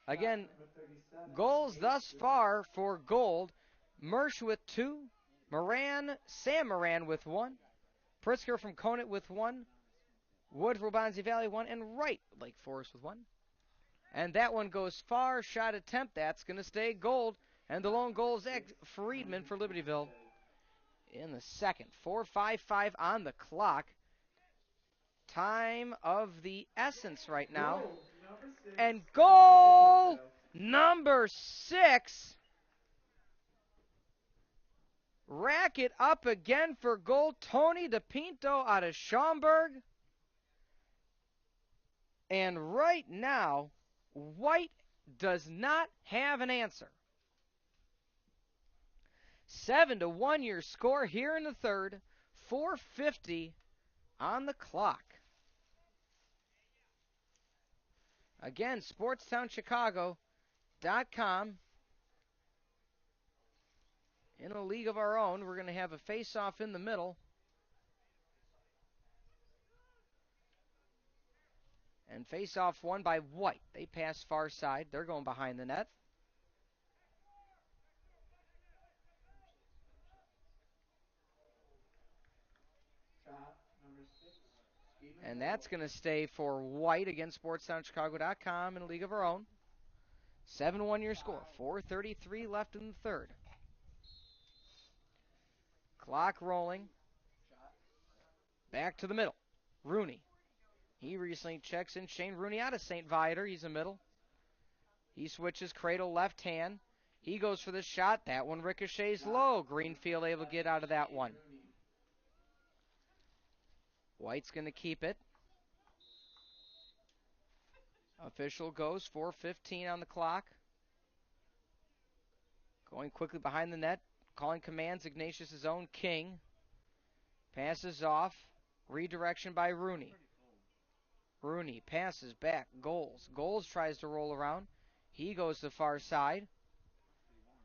Again, goals thus far for Gold. Mersch with 2. Sam Moran with 1. Pritzker from Conant with 1. Wood for Bonzi Valley 1. And Wright, Lake Forest with 1. And that one goes far. Shot attempt. That's going to stay Gold. And the lone goal is Friedman for Libertyville in the second. 4:55 on the clock. Time of the essence right now. And goal number 6. Rack it up again for goal. Tony DePinto out of Schaumburg. And right now, White does not have an answer. 7-1 your score here in the third. 4:50 on the clock. Again, SportsTownChicago.com. In a league of our own, we're going to have a face-off in the middle. And face-off won by White. They pass far side. They're going behind the net. And that's going to stay for White against SportsTownChicago.com in a league of our own. 7-1 your score. 4:33 left in the third. Clock rolling. Back to the middle. Rooney. He recently checks in Shane Rooney out of St. Viator. He's a middle. He switches Cradle left hand. He goes for the shot. That one ricochets low. Greenfield able to get out of that one. White's going to keep it. Official goes. 4:15 on the clock. Going quickly behind the net. Calling commands. Ignatius' own King. Passes off. Redirection by Rooney. Rooney passes back. Goals. Goals tries to roll around. He goes to the far side.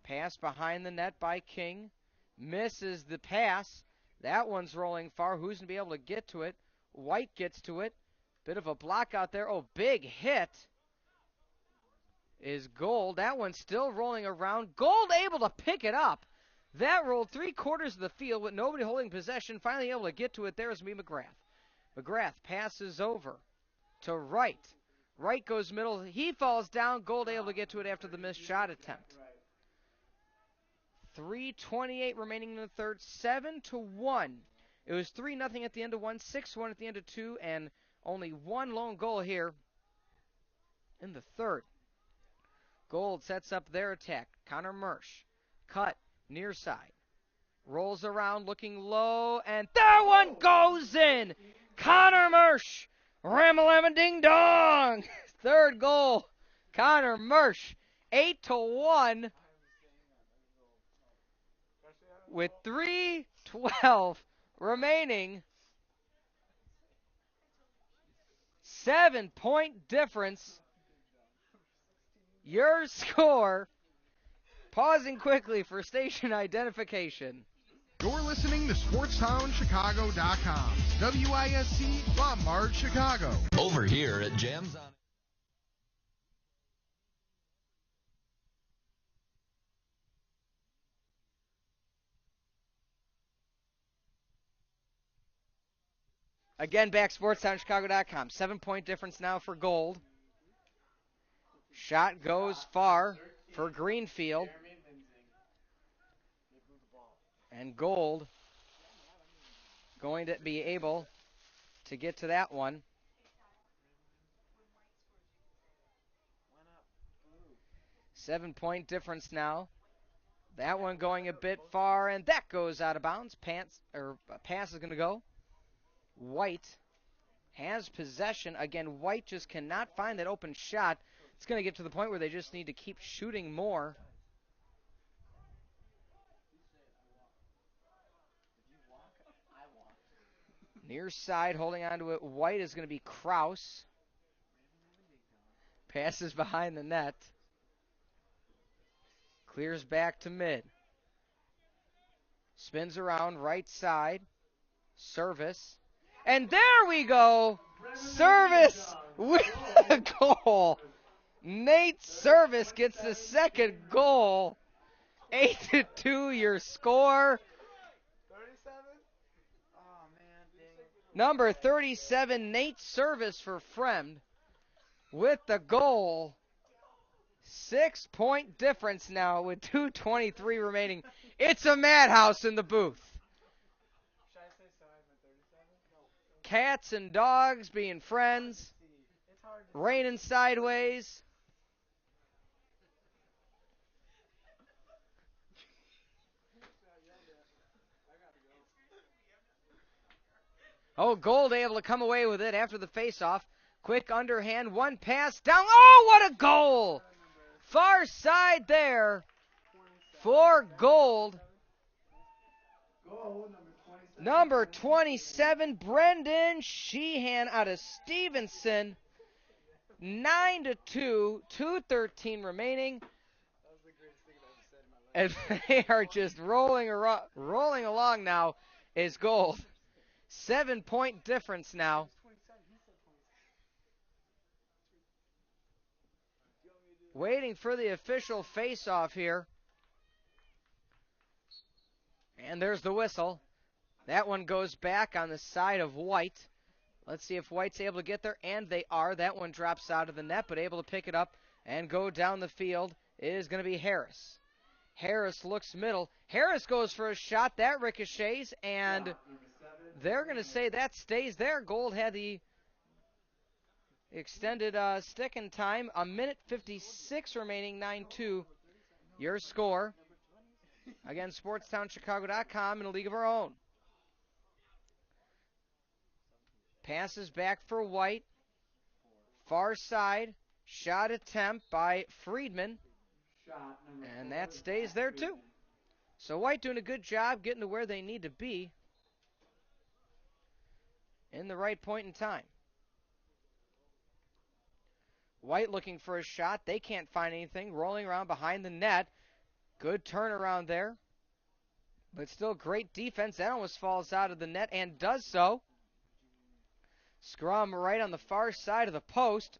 Pass behind the net by King. Misses the pass. That one's rolling far. Who's going to be able to get to it? White gets to it. Bit of a block out there. Oh, big hit is Gold. That one's still rolling around. Gold able to pick it up. That rolled 3/4 of the field with nobody holding possession. Finally able to get to it. There's me McGrath. McGrath passes over to Wright. Wright goes middle. He falls down. Gold able to get to it after the missed shot attempt. 3:28 remaining in the third. 7-1. It was 3-0 at the end of 1, 6-1 at the end of 2, and only one lone goal here in the third. Gold sets up their attack. Connor Mersch. Cut. Near side. Rolls around looking low, and that one goes in! Connor Mersch! Ramalama ding dong! Third goal. Connor Mersch. 8-1. With 3:12 remaining 7-point difference. Your score. Pausing quickly for station identification. You're listening to SportsTownChicago.com. WISC Lombard, Chicago. Over here at Jams on. Again, back SportsTownChicago.com. 7-point difference now for Gold. Shot goes far for Greenfield. And Gold going to be able to get to that one. Seven-point difference now. That one going a bit far, and that goes out of bounds. Pass is going to go. White has possession. Again, White just cannot find that open shot. It's going to get to the point where they just need to keep shooting more. Near side, holding on to it. White is going to be Kraus. Passes behind the net. Clears back to mid. Spins around right side. Service. And there we go. Service with a goal. Nate Service gets the second goal. 8-2 your score. Number 37, Nate Service for Fremd with the goal. 6-point difference now with 2:23 remaining. It's a madhouse in the booth. Cats and dogs being friends. Raining sideways. Oh, Gold able to come away with it after the faceoff. Quick underhand, one pass down. Oh, what a goal! Far side there for Gold. Number 27, Brendan Sheehan out of Stevenson. 9-2, 2:13 remaining. And they are just rolling along now is Gold. 7-point difference now. Waiting for the official face-off here. And there's the whistle. That one goes back on the side of White. Let's see if White's able to get there, and they are. That one drops out of the net, but able to pick it up and go down the field is going to be Harris. Harris looks middle. Harris goes for a shot. That ricochets, and they're going to say that stays there. Gold had the extended stick in time. 1:56 remaining, 9-2. Your score. Again, SportsTownChicago.com in a league of our own. Passes back for White. Far side. Shot attempt by Friedman. And that stays there too. So White doing a good job getting to where they need to be in the right point in time. White looking for a shot. They can't find anything. Rolling around behind the net. Good turnaround there. But still great defense. That almost falls out of the net and does so. Scrum right on the far side of the post.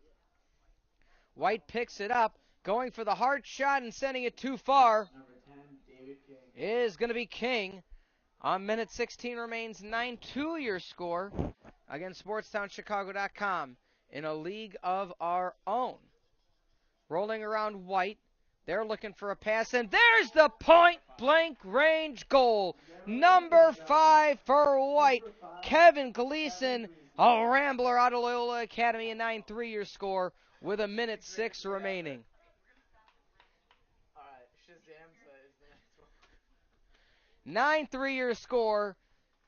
White picks it up. Going for the hard shot and sending it too far. Is going to be King. On minute 16 remains 9-2 your score against SportsTownChicago.com in a league of our own. Rolling around White. They're looking for a pass, and there's the point-blank range goal. Number 5 for White. Kevin Gleason, a Rambler out of Loyola Academy, a 9-3 your score with 1:06 remaining. 9-3 your score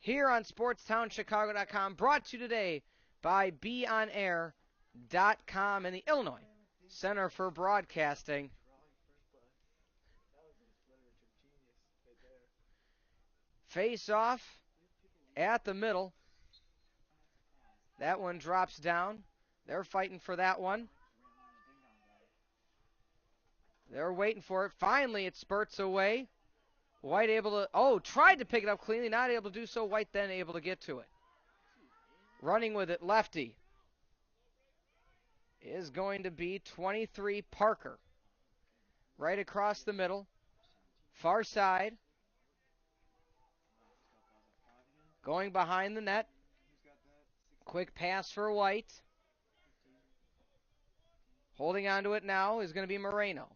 here on SportsTownChicago.com. Brought to you today by BeOnAir.com and the Illinois Center for Broadcasting. Face off at the middle. That one drops down. They're fighting for that one. They're waiting for it. Finally, it spurts away. White able to, tried to pick it up cleanly, not able to do so. White then able to get to it. Running with it, lefty, is going to be 23 Parker. Right across the middle. Far side. Going behind the net. Quick pass for White. Holding on to it now is going to be Moreno.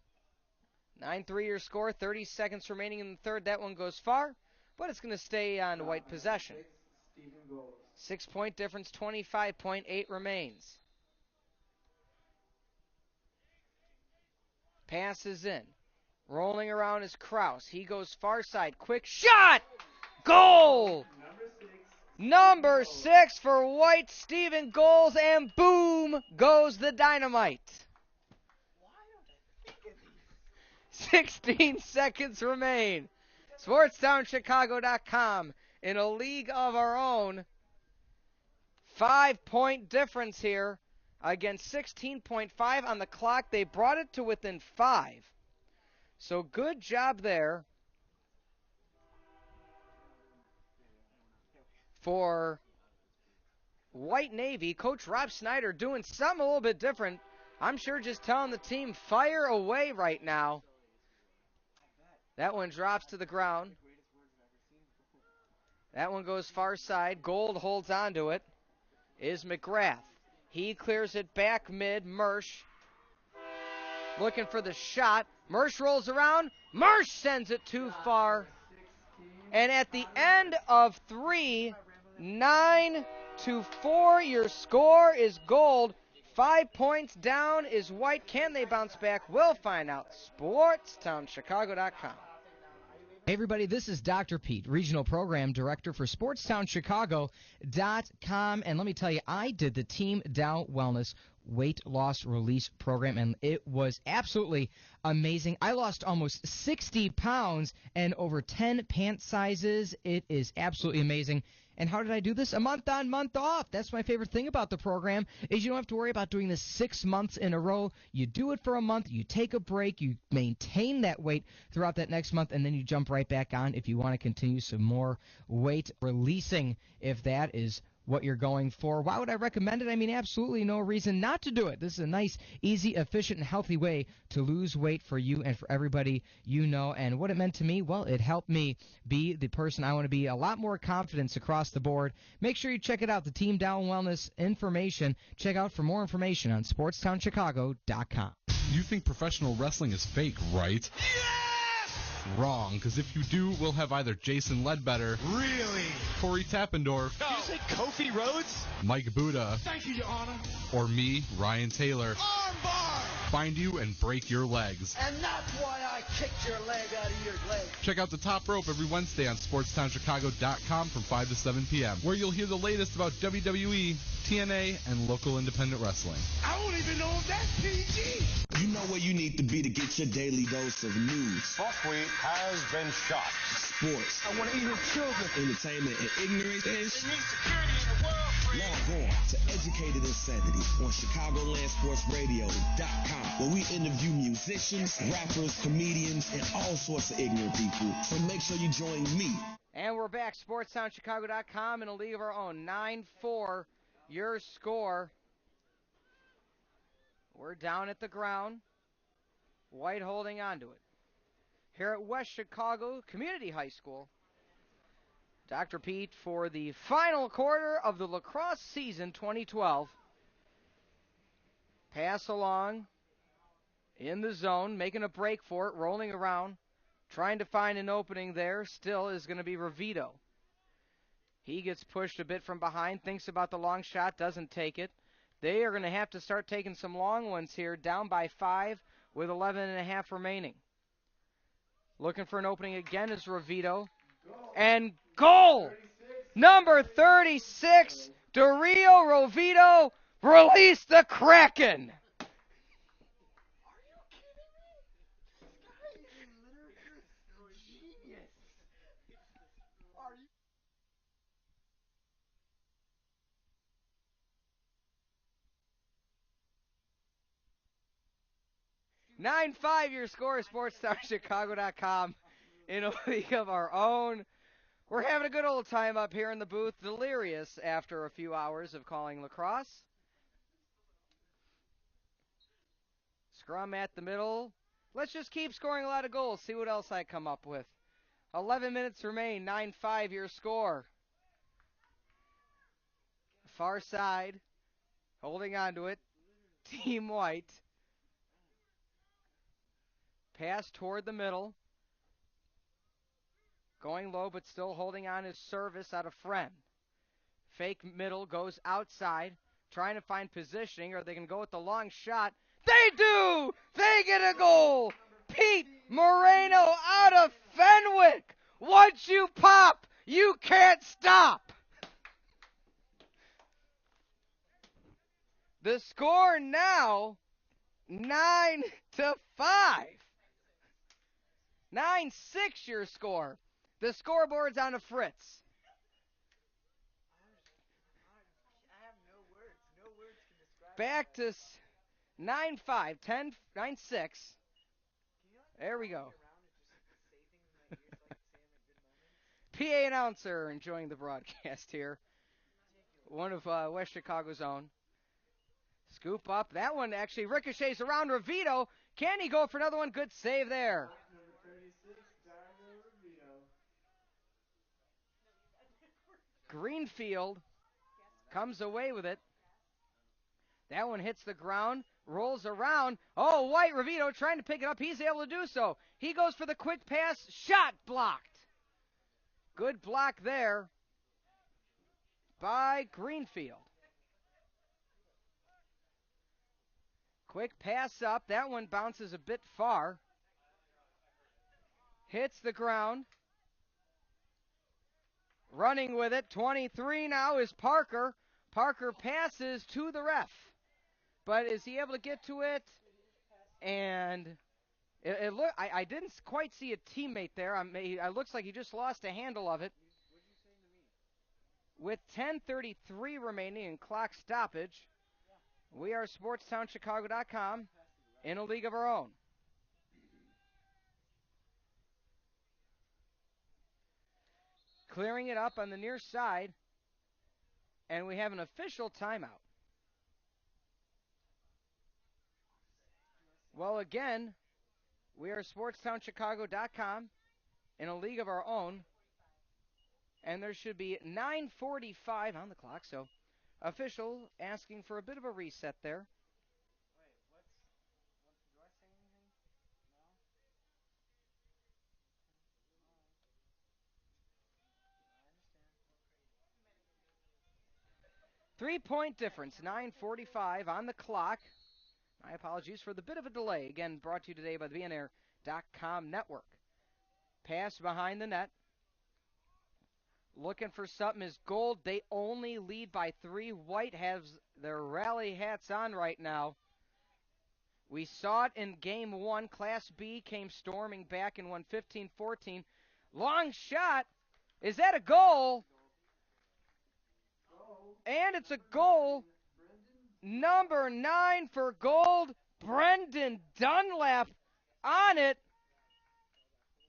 9-3 your score, 30 seconds remaining in the third. That one goes far, but it's going to stay on White possession. 6-point difference, 25.8 remains. Pass is in. Rolling around is Kraus. He goes far side. Quick shot! Goal! Number 6 for White. Steven goals, and boom goes the dynamite. 16 seconds remain. SportsTownChicago.com in a league of our own. 5-point difference here against 16.5 on the clock. They brought it to within 5. So good job there for White Navy. Coach Rob Snyder doing something a little bit different. I'm sure just telling the team, fire away right now. That one drops to the ground. That one goes far side. Gold holds on to it. Is McGrath. He clears it back mid. Mersch looking for the shot. Mersch rolls around. Mersch sends it too far. And at the end of 3, 9-4, your score is Gold. 5 points down is White. Can they bounce back? We'll find out. SportsTownChicago.com. Hey everybody, this is Dr. Pete, Regional Program Director for SportsTownChicago.com. And let me tell you, I did the Team Dow Wellness Weight Loss Release Program, and it was absolutely amazing. I lost almost 60 pounds and over 10 pant sizes. It is absolutely amazing. And how did I do this? A month on, month off. That's my favorite thing about the program is you don't have to worry about doing this 6 months in a row. You do it for a month, you take a break, you maintain that weight throughout that next month, and then you jump right back on if you want to continue some more weight releasing, if that is what you're going for. Why would I recommend it? I mean, absolutely no reason not to do it. This is a nice, easy, efficient, and healthy way to lose weight for you and for everybody you know. And what it meant to me, well, it helped me be the person I want to be. A lot more confidence across the board. Make sure you check it out, the Team Dow Wellness information. Check out for more information on SportsTownChicago.com. You think professional wrestling is fake, right? Wrong, because if you do, we'll have either Jason Ledbetter, Really? Corey Tappendorf, Did you say Kofi Rhodes? Mike Buddha, Thank you, Your Honor. or me, Ryan Taylor, Armbar! find you and break your legs. And that's why I kicked your leg out of your leg. Check out the Top Rope every Wednesday on SportsTownChicago.com from 5 to 7 p.m., where you'll hear the latest about WWE, TNA, and local independent wrestling. I don't even know if that's PG. You know where you need to be to get your daily dose of news, Buckwheat has been shot. sports, I want to eat his children. entertainment, and ignorance. They need security in the world, free. Log on to Educated Insanity on ChicagolandSportsRadio.com, where we interview musicians, rappers, comedians, and all sorts of ignorant people. So make sure you join me. And we're back, SportsTownChicago.com in a league of our own. 9-4, your score. We're down at the ground. White holding on to it. Here at West Chicago Community High School, Dr. Pete for the final quarter of the lacrosse season 2012. Pass along in the zone, making a break for it, rolling around, trying to find an opening there. Still is going to be Ravito. He gets pushed a bit from behind, thinks about the long shot, doesn't take it. They are going to have to start taking some long ones here, down by 5 with 11.5 remaining. Looking for an opening again is Ravito. And goal! Number 36, Dario Ravito, release the Kraken! 9-5 your score, SportsTownChicago.com in a league of our own. We're having a good old time up here in the booth, delirious after a few hours of calling lacrosse. Scrum at the middle. Let's just keep scoring a lot of goals, see what else I come up with. 11 minutes remain, 9-5 your score. Far side, holding on to it, Team White. Pass toward the middle. Going low, but still holding on his service out of Friend. Fake middle, goes outside, trying to find positioning. Are they going to go with the long shot? They do! They get a goal! Pete Moreno out of Fenwick! Once you pop, you can't stop! The score now, 9-5. 9-6 your score. The scoreboard's on a Fritz. Back to 9-5, 9-6. There we go. PA announcer enjoying the broadcast here. One of West Chicago's own. Scoop up. That one actually ricochets around Ravito. Can he go for another one? Good save there. Greenfield comes away with it. That one hits the ground, rolls around. Oh, White Ravito trying to pick it up. He's able to do so. He goes for the quick pass. Shot blocked. Good block there by Greenfield. Quick pass up. That one bounces a bit far. Hits the ground. Running with it. 23 now is Parker. Parker passes to the ref. But is he able to get to it? And I didn't quite see a teammate there. It looks like he just lost a handle of it. With 10:33 remaining in clock stoppage, we are SportsTownChicago.com in a league of our own. Clearing it up on the near side, and we have an official timeout. Well, again, we are SportsTownChicago.com in a league of our own, and there should be 9:45 on the clock, so official asking for a bit of a reset there. Three-point difference, 9:45 on the clock. My apologies for the bit of a delay. Again, brought to you today by the BNR.com network. Pass behind the net. Looking for something is Gold. They only lead by 3. White has their rally hats on right now. We saw it in game 1. Class B came storming back and won 15-14. Long shot. Is that a goal? And it's a goal. Number 9 for Gold, Brendan Dunlap on it.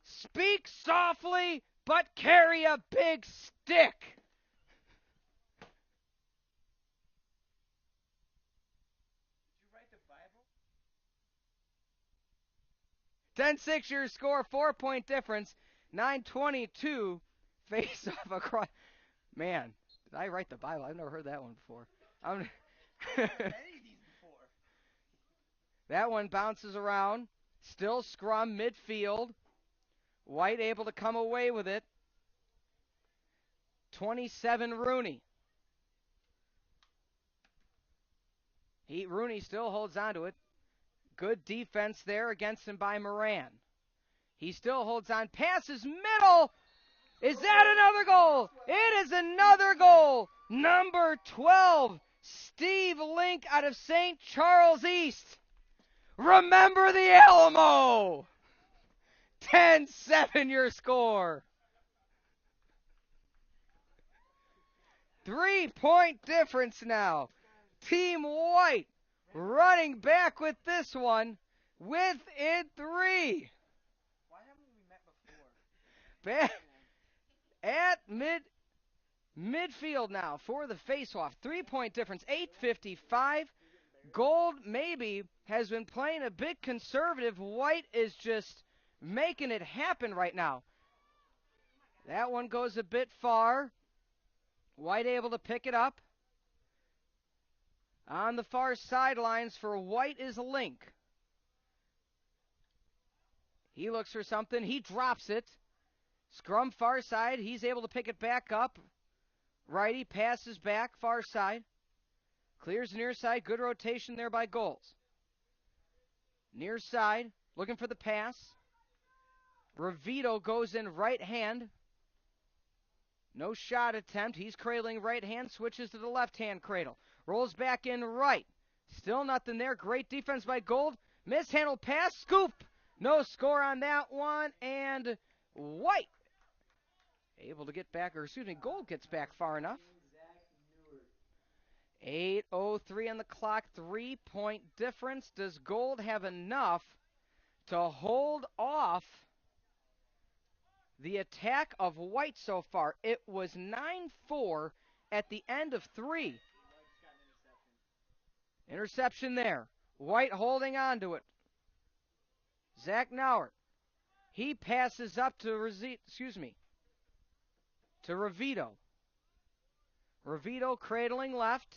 Speak softly, but carry a big stick. Did you write the Bible? 10-6 your score, 4-point difference, 9:22 face off across. Man, did I write the Bible? I've never heard that one before. That one bounces around. Still scrum midfield. White able to come away with it. 27 Rooney. Rooney still holds on to it. Good defense there against him by Moran. He still holds on. Passes middle. Is that another goal? It is another goal. Number 12, Steve Link out of St. Charles East. Remember the Alamo. 10-7 your score. 3-point difference now. Team White running back with this one. within 3. Why haven't we met before? At midfield now for the face-off. 3-point difference, 8:55. Gold maybe has been playing a bit conservative. White is just making it happen right now. That one goes a bit far. White able to pick it up. On the far sidelines for White is Link. He looks for something. He drops it. Scrum far side. He's able to pick it back up. Righty passes back far side. Clears near side. Good rotation there by Goals. Near side. Looking for the pass. Ravito goes in right hand. No shot attempt. He's cradling right hand. Switches to the left hand cradle. Rolls back in right. Still nothing there. Great defense by Gold. Mishandled pass. Scoop. No score on that one. And White able to get back, or excuse me, Gold gets back far enough. 8:03 on the clock. 3-point difference. Does Gold have enough to hold off the attack of White so far? It was 9-4 at the end of 3. Interception there. White holding on to it. Zach Nauert. He passes up to Ravito. Ravito cradling left.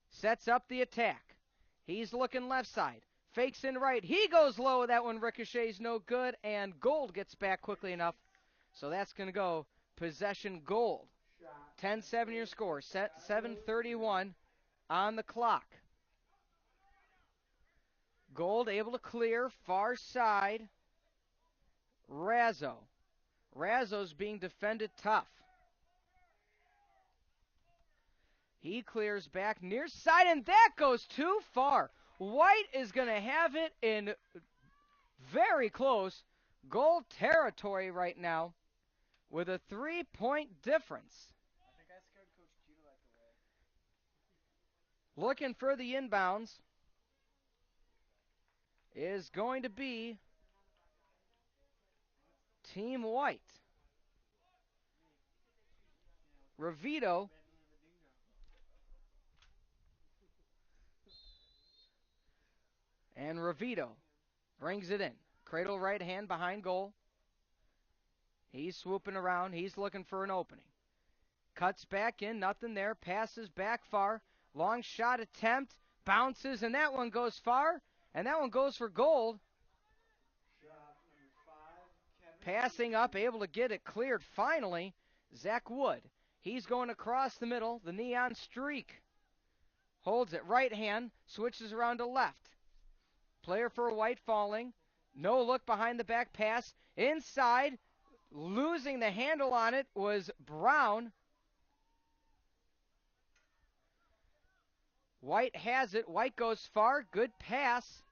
Sets up the attack. He's looking left side. Fakes in right. He goes low. That one ricochets no good. And Gold gets back quickly enough. So that's going to go possession Gold. 10-7 your score. Set 7:31 on the clock. Gold able to clear. Far side. Razzo. Razzo's being defended tough. He clears back near side, and that goes too far. White is going to have it in very close Gold territory right now with a 3-point difference. I think I scared Coach Judah away. Looking for the inbounds is going to be Team White. Ravito and Ravito brings it in. Cradle right hand behind goal. He's swooping around. He's looking for an opening. Cuts back in. Nothing there. Passes back far. Long shot attempt. Bounces, and that one goes far. And that one goes for Gold. Passing up, able to get it cleared finally. Zach Wood. He's going across the middle. The neon streak. Holds it right hand. Switches around to left. Player for White falling. No look behind the back pass. Inside. Losing the handle on it was Brown. White has it. White goes far. Good pass.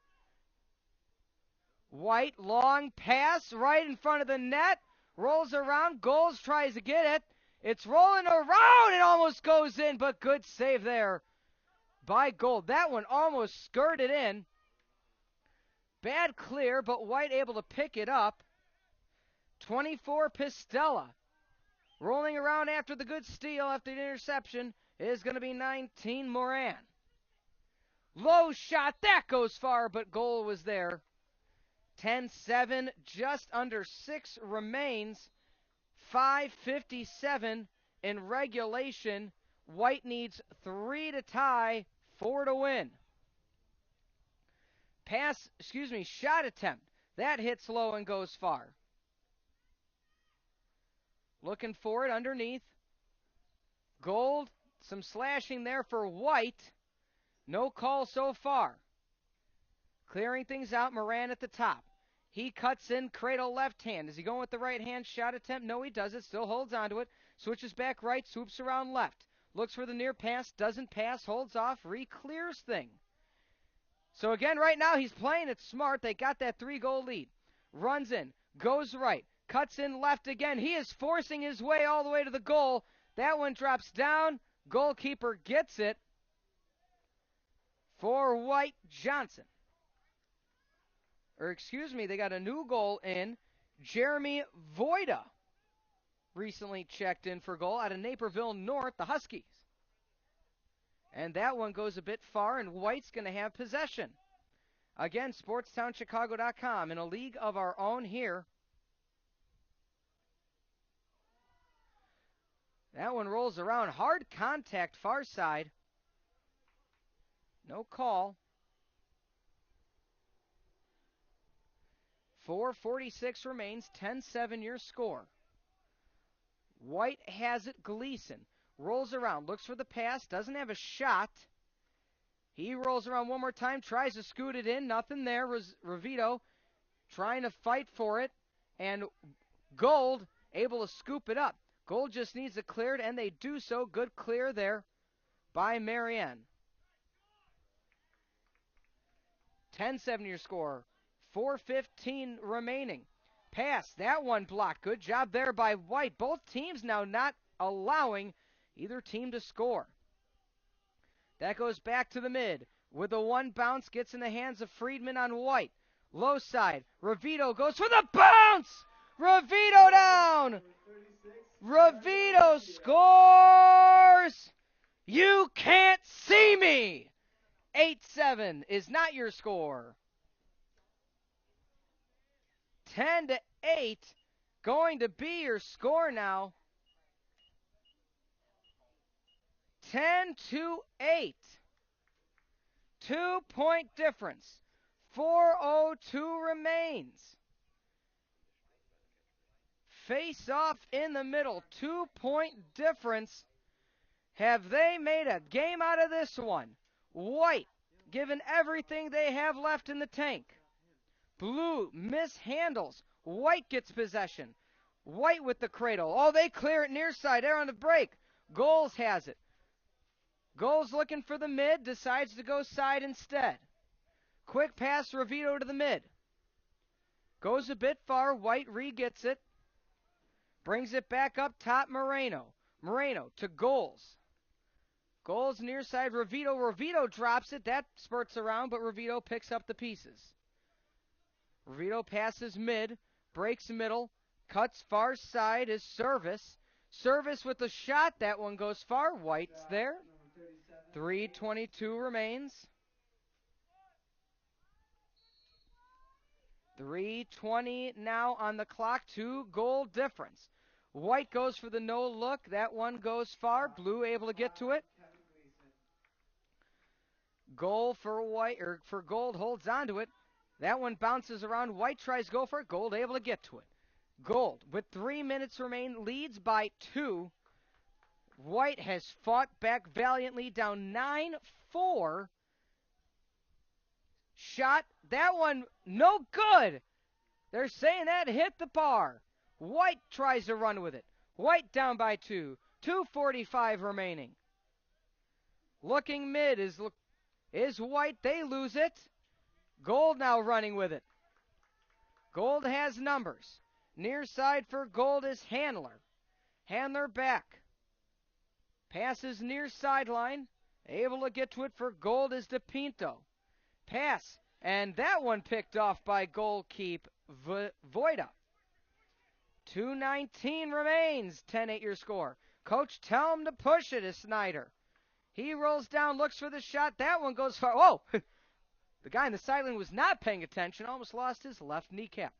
White, long pass right in front of the net. Rolls around. Goals tries to get it. It's rolling around. It almost goes in, but good save there by Gold. That one almost skirted in. Bad clear, but White able to pick it up. 24 Pistella. Rolling around after the good steal after the interception is going to be 19 Moran. Low shot. That goes far, but goal was there. 10-7, just under 6 remains. 5:57 in regulation. White needs 3 to tie, 4 to win. Shot attempt. That hits low and goes far. Looking for it underneath. Gold, some slashing there for White. No call so far. Clearing things out, Moran at the top. He cuts in, cradle left hand. Is he going with the right hand shot attempt? No, he doesn't. Still holds onto it. Switches back right, swoops around left. Looks for the near pass, doesn't pass, holds off, re-clears thing. So again, right now, he's playing it smart. They got that 3-goal lead. Runs in, goes right, cuts in left again. He is forcing his way all the way to the goal. That one drops down. Goalkeeper gets it for White Johnson. They got a new goal in. Jeremy Voida recently checked in for goal out of Naperville North, the Huskies. And that one goes a bit far, and White's going to have possession. Again, SportsTownChicago.com in a league of our own here. That one rolls around. Hard contact, far side. No call. 4:46 remains, 10-7 your score. White has it, Gleason. Rolls around, looks for the pass, doesn't have a shot. He rolls around one more time, tries to scoot it in, nothing there. Ravito trying to fight for it, and Gold able to scoop it up. Gold just needs it cleared, and they do so. Good clear there by Marianne. 10-7 your score. 4:15 remaining. Pass, that one blocked. Good job there by White. Both teams now not allowing either team to score. That goes back to the mid. With a one bounce, gets in the hands of Friedman on White. Low side. Ravito goes for the bounce! Ravito down! Ravito scores! You can't see me! 8-7 is not your score. 10-8 going to be your score now. 10-8. 2-point difference. 4:02 remains. Face off in the middle. 2-point difference. Have they made a game out of this one? White, given everything they have left in the tank. Blue mishandles. White gets possession. White with the cradle. Oh, they clear it near side. They're on the break. Goals has it. Goals looking for the mid. Decides to go side instead. Quick pass, Ravito to the mid. Goes a bit far. White re-gets it. Brings it back up top, Moreno. Moreno to Goals. Goals near side, Ravito. Ravito drops it. That spurts around, but Ravito picks up the pieces. Ravito passes mid, breaks middle, cuts far side, is Service. Service with the shot. That one goes far. White's there. 3:22 remains. 3:20 now on the clock. 2-goal difference. White goes for the no look. That one goes far. Blue able to get to it. Goal for White, or for Gold, holds on to it. That one bounces around. White tries to go for it. Gold able to get to it. Gold, with 3 minutes remain, leads by 2. White has fought back valiantly, down 9-4. Shot. That one, no good. They're saying that hit the bar. White tries to run with it. White down by 2. 2:45 remaining. Looking mid is White. They lose it. Gold now running with it. Gold has numbers. Near side for Gold is Handler. Handler back. Passes near sideline. Able to get to it for Gold is DePinto. Pass. And that one picked off by goalkeep Voida. 2:19 remains. 10-8 your score. Coach, tell him to push it is Snyder. He rolls down, looks for the shot. That one goes far. Whoa! The guy in the sideline was not paying attention. Almost lost his left kneecap.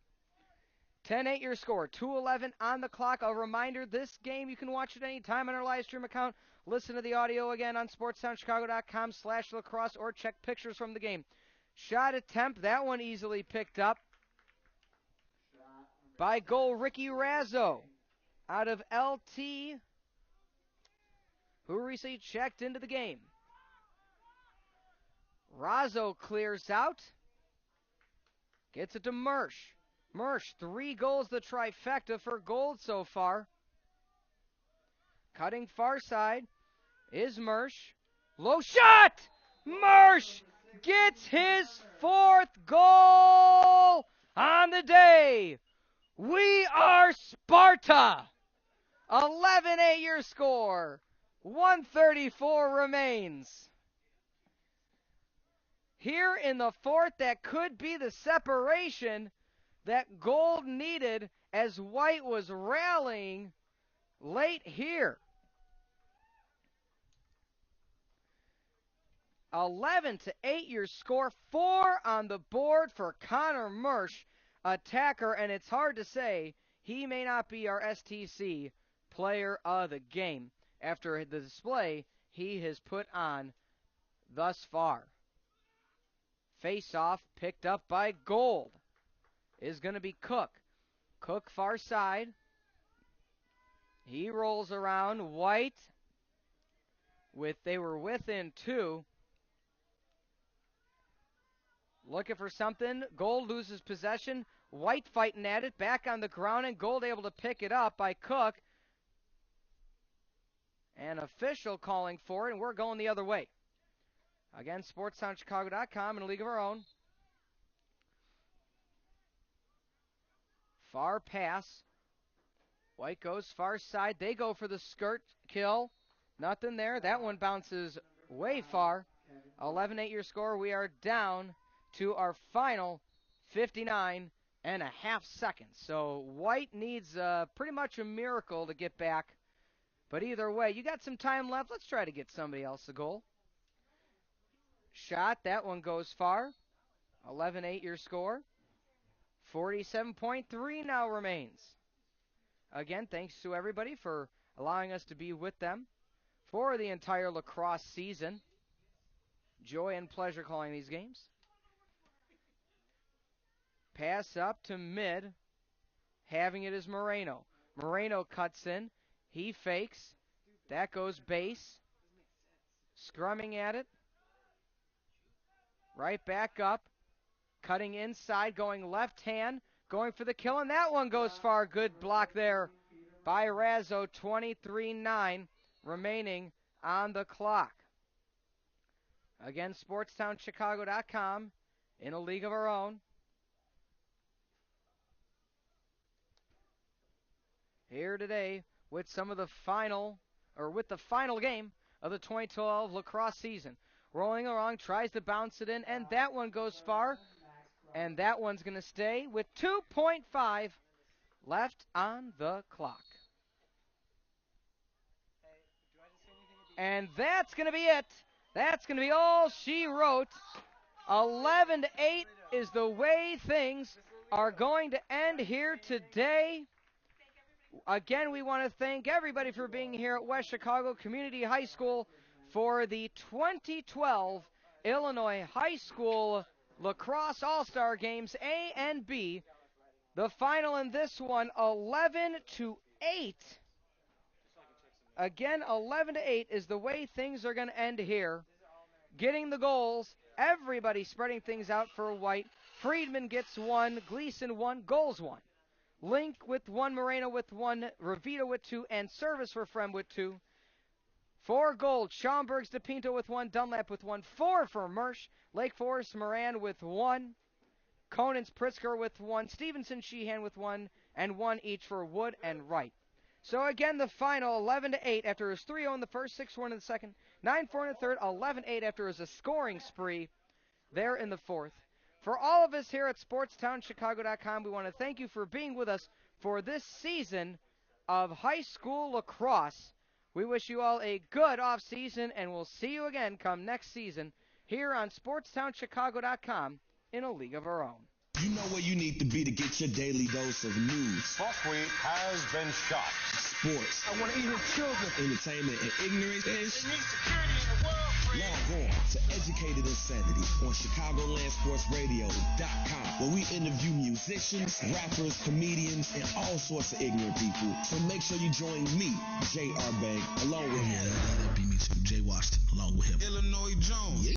10-8 your score. 2:11 on the clock. A reminder, this game you can watch at any time on our live stream account. Listen to the audio again on SportsTownChicago.com/lacrosse or check pictures from the game. Shot attempt. That one easily picked up by goal Ricky Razzo out of LT, who recently checked into the game. Razzo clears out. Gets it to Mersch. Mersch, 3 goals, the trifecta for Gold so far. Cutting far side is Mersch. Low shot! Mersch gets his 4th goal on the day. We are Sparta. 11-8 your score. 134 remains. here in the fourth that could be the separation that Gold needed as White was rallying late here. 11-8 your score. 4 on the board for Connor Mersch, attacker, and it's hard to say he may not be our STC player of the game after the display he has put on thus far. Face-off picked up by Gold is going to be Cook. Cook far side. He rolls around. White they were within 2. Looking for something. Gold loses possession. White fighting at it. Back on the ground, and Gold able to pick it up by Cook. An official calling for it, and we're going the other way. Again, SportsTownChicago.com in a league of our own. Far pass. White goes far side. They go for the skirt kill. Nothing there. That one bounces way far. 11-8 your score. We are down to our final 59.5 seconds. So White needs pretty much a miracle to get back. But either way, you got some time left. Let's try to get somebody else a goal. Shot. That one goes far. 11-8 your score. 47.3 now remains. Again, thanks to everybody for allowing us to be with them for the entire lacrosse season. Joy and pleasure calling these games. Pass up to mid. Having it is Moreno. Moreno cuts in. He fakes. That goes base. Scrumming at it. Right back up. Cutting inside, going left hand. Going for the kill, and that one goes far. Good block there by Razzo. 23-9 remaining on the clock. Again, SportsTownChicago.com in a league of our own. Here today with the final game of the 2012 lacrosse season. Rolling along, tries to bounce it in, and that one goes far. And that one's going to stay with 2.5 left on the clock. And that's going to be it. That's going to be all she wrote. 11-8 is the way things are going to end here today. Again, we want to thank everybody for being here at West Chicago Community High School for the 2012 Illinois High School Lacrosse All-Star Games A and B. The final in this one, 11-8. Again, 11-8 is the way things are going to end here. Getting the goals, everybody spreading things out for White. Friedman gets 1, Gleason 1, goals 1. Link with 1, Moreno with 1, Revita with 2, and Service for Frem with 2. 4 gold, Schaumburg's DePinto with 1, Dunlap with 1, 4 for Mersch, Lake Forest Moran with 1, Conan's Pritzker with 1, Stevenson Sheehan with 1, and 1 each for Wood and Wright. So again, the final 11-8 after it was 3-0 in the first, 6-1 in the second, 9-4 in the third, 11-8 after it was a scoring spree there in the fourth. For all of us here at SportsTownChicago.com, we want to thank you for being with us for this season of high school lacrosse. We wish you all a good off season, and we'll see you again come next season here on SportsTownChicago.com in a league of our own. You know where you need to be to get your daily dose of news. Buckwheat has been shot. Sports. I want to eat his children. Entertainment and ignorance. They need security in the world, free. Log on to Educated Insanity on ChicagolandSportsRadio.com, where we interview musicians, rappers, comedians, and all sorts of ignorant people. So make sure you join me, J.R. Bank, along with him. That'd be me too, Jay Washington, along with him. Illinois Jones.